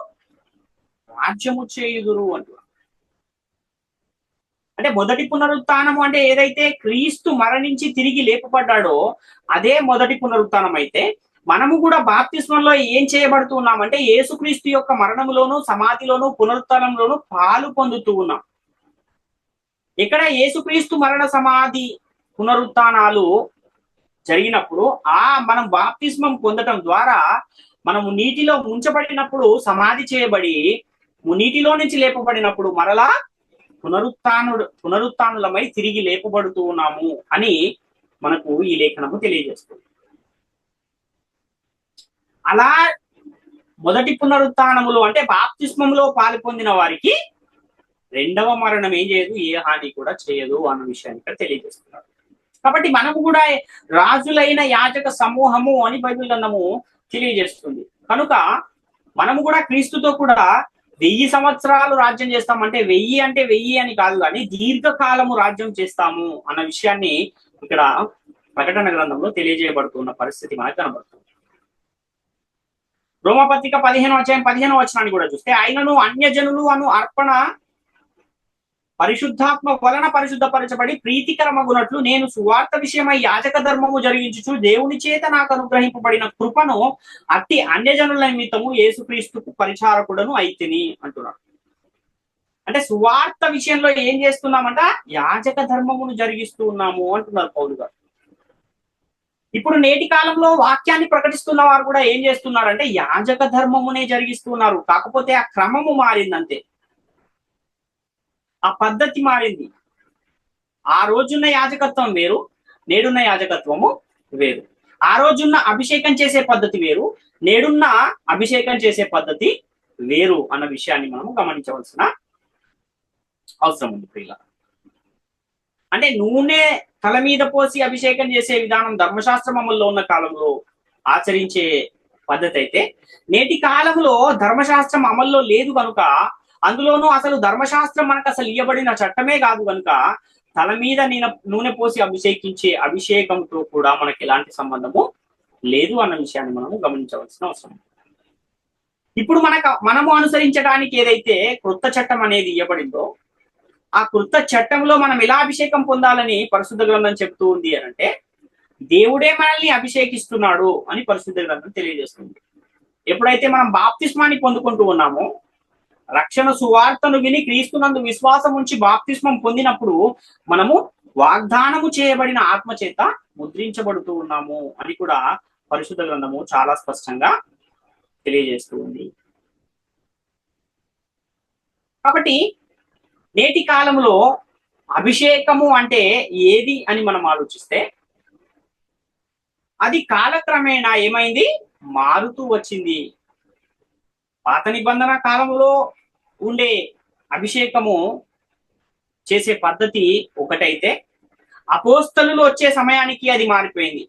రాజ్యము చేయుదురు అంటున్నారు. అంటే మొదటి పునరుత్థానము అంటే ఏదైతే క్రీస్తు మరణించి తిరిగి లేపబడ్డాడో అదే మొదటి పునరుత్థానం అయితే, మనము కూడా బాప్తిస్మంలో ఏం చేయబడుతూ ఉన్నామంటే యేసుక్రీస్తు యొక్క మరణములోను సమాధిలోను పునరుత్థానంలోను పాలు పొందుతూ ఉన్నాం. ఇక్కడ యేసుక్రీస్తు మరణ సమాధి పునరుత్థానాలు జరిగినప్పుడు మనం బాప్తిస్మం పొందటం ద్వారా మనము నీటిలో ముంచబడినప్పుడు సమాధి చేయబడి నీటిలో నుంచి లేపబడినప్పుడు మరలా పునరుత్నులమై తిరిగి లేపబడుతూ ఉన్నాము అని మనకు ఈ లేఖనము తెలియజేస్తుంది. అలా మొదటి పునరుత్నములో అంటే బాప్తిస్మంలో పాలు పొందిన వారికి రెండవ మరణం ఏం చేయదు, ఏ హాని కూడా చేయదు అన్న విషయాన్ని ఇక్కడ తెలియజేస్తున్నారు. కాబట్టి మనము కూడా రాజులైన యాజక సమూహము అని బైబిల్ గ్రంథము తెలియజేస్తుంది. కనుక మనము కూడా క్రీస్తుతో కూడా 1000 సంవత్సరాలు రాజ్యం చేస్తాం. అంటే 1000 అంటే 1000 అని కాదు, కానీ దీర్ఘకాలము రాజ్యం చేస్తాము అన్న విషయాన్ని ఇక్కడ ప్రకటన గ్రంథంలో తెలియజేయబడుతున్న పరిస్థితి మనకు కనబడుతుంది. రోమపత్రిక 15 వచనాన్ని కూడా చూస్తే, ఆయనను అన్యజనులు అను అర్పణ పరిశుద్ధాత్మ వలన పరిశుద్ధపరచబడి ప్రీతికరమగునట్లు నేను సువార్త విషయమై యాజక ధర్మము జరిగించుచు దేవుని చేత నాకు అనుగ్రహింపబడిన కృపను అట్టి అన్యజనుల నిమిత్తము యేసుక్రీస్తుకు పరిచారకుడను అయితిని అంటున్నాడు. అంటే సువార్త విషయంలో ఏం చేస్తున్నామంట, యాజక ధర్మమును జరిగిస్తూ ఉన్నాము అంటున్నారు పౌలు గారు. ఇప్పుడు నేటి కాలంలో వాక్యాన్ని ప్రకటిస్తున్న వారు కూడా ఏం చేస్తున్నారంటే యాజక ధర్మమునే జరిగిస్తున్నారు. కాకపోతే ఆ క్రమము మారిందంతే, ఆ పద్ధతి మారింది. ఆ రోజున్న యాజకత్వం వేరు, నేడున్న యాజకత్వము వేరు. ఆ రోజున్న అభిషేకం చేసే పద్ధతి వేరు, నేడున్న అభిషేకం చేసే పద్ధతి వేరు అన్న విషయాన్ని మనం గమనించవలసిన అవసరం ఉంది ప్రియుల. అంటే నూనె తల మీద పోసి అభిషేకం చేసే విధానం ధర్మశాస్త్రం అమల్లో ఉన్న కాలంలో ఆచరించే పద్ధతి అయితే, నేటి కాలంలో ధర్మశాస్త్రం అమల్లో లేదు కనుక, అందులోనూ అసలు ధర్మశాస్త్రం మనకు అసలు ఇవ్వబడిన చట్టమే కాదు కనుక, తల మీద నూనె పోసి అభిషేకించే అభిషేకంతో కూడా మనకి ఎలాంటి సంబంధము లేదు అన్న విషయాన్ని మనము గమనించవలసిన అవసరం. ఇప్పుడు మనము అనుసరించడానికి ఏదైతే క్రొత్త చట్టం అనేది ఇవ్వబడిందో, ఆ క్రొత్త చట్టంలో మనం ఎలా అభిషేకం పొందాలని పరిశుద్ధ గ్రంథం చెప్తూ ఉంది అని అంటే, దేవుడే మనల్ని అభిషేకిస్తున్నాడు అని పరిశుద్ధ గ్రంథం తెలియజేస్తుంది. ఎప్పుడైతే మనం బాప్తిస్మాన్ని పొందుకుంటూ ఉన్నామో, రక్షణ సువార్తను విని క్రీస్తునందు విశ్వాసం ఉంచి బాప్తిస్మం పొందినప్పుడు మనము వాగ్దానము చేయబడిన ఆత్మ చేత ముద్రించబడుతూ ఉన్నాము అని కూడా పరిశుద్ధ గ్రంథము చాలా స్పష్టంగా తెలియజేస్తూ ఉంది. కాబట్టి నేటి కాలంలో అభిషేకము అంటే ఏది అని మనం ఆలోచిస్తే, అది కాలక్రమేణా ఏమైంది, మారుతూ వచ్చింది. పాత నిబంధన కాలంలో ఉండే అభిషేకము చేసే పద్ధతి ఒకటైతే, అపోస్తలులు వచ్చే సమయానికి అది మారిపోయింది.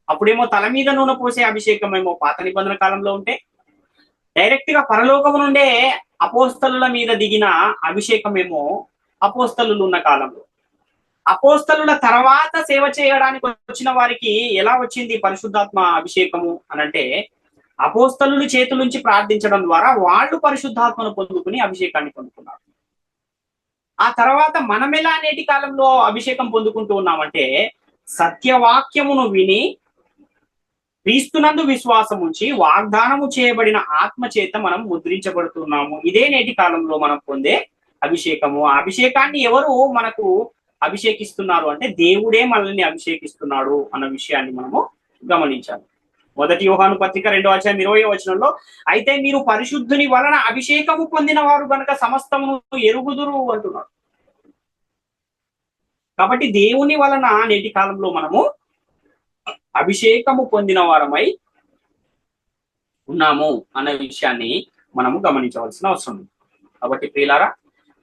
అప్పుడేమో తల మీద నూనె పోసే అభిషేకం ఏమో పాత నిబంధన కాలంలో ఉంటే, డైరెక్ట్ గా పరలోకము నుండే అపోస్తలుల మీద దిగిన అభిషేకం ఏమో అపోస్తలులు ఉన్న కాలంలో. అపోస్తలుల తర్వాత సేవ చేయడానికి వచ్చిన వారికి ఎలా వచ్చింది పరిశుద్ధాత్మ అభిషేకము అనంటే, అపోస్తలుల చేతుల నుంచి ప్రార్థించడం ద్వారా వాళ్ళు పరిశుద్ధాత్మను పొందుకుని అభిషేకాన్ని పొందుకున్నారు. ఆ తర్వాత మనం ఎలా నేటి కాలంలో అభిషేకం పొందుకుంటూ ఉన్నామంటే, సత్యవాక్యమును విని క్రీస్తునందు విశ్వాసం ఉంచి వాగ్దానము చేయబడిన ఆత్మ చేత మనం ముద్రించబడుతున్నాము. ఇదే నేటి కాలంలో మనం పొందే అభిషేకము. ఆ అభిషేకాన్ని ఎవరు మనకు అభిషేకిస్తున్నారు అంటే, దేవుడే మనల్ని అభిషేకిస్తున్నాడు అన్న విషయాన్ని మనము గమనించాలి. 1 యోహాను పత్రిక 2:20 వచనంలో, అయితే మీరు పరిశుద్ధుని వలన అభిషేకము పొందిన వారు గనక సమస్తమును ఎరుగుదురు అంటున్నాడు. కాబట్టి దేవుని వలన నేటి కాలంలో మనము అభిషేకము పొందిన వారమై ఉన్నాము అన్న విషయాన్ని మనము గమనించవలసిన అవసరం ఉంది. కాబట్టి ప్రియులారా,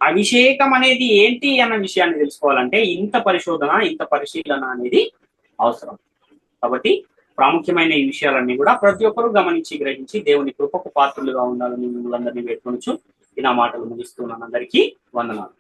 అభిషేకం అనేది ఏంటి అన్న విషయాన్ని తెలుసుకోవాలంటే ఇంత పరిశోధన, ఇంత పరిశీలన అనేది అవసరం. కాబట్టి ప్రాముఖ్యమైన ఈ విషయాలన్నీ కూడా ప్రతి ఒక్కరూ గమనించి గ్రహించి దేవుని కృపకు పాత్రులుగా ఉండాలని మిమ్మల్ని అందరినీ వేడుకొనుచు ఈ నా మాటలు ముగిస్తున్నాను. అందరికీ వందనాలు.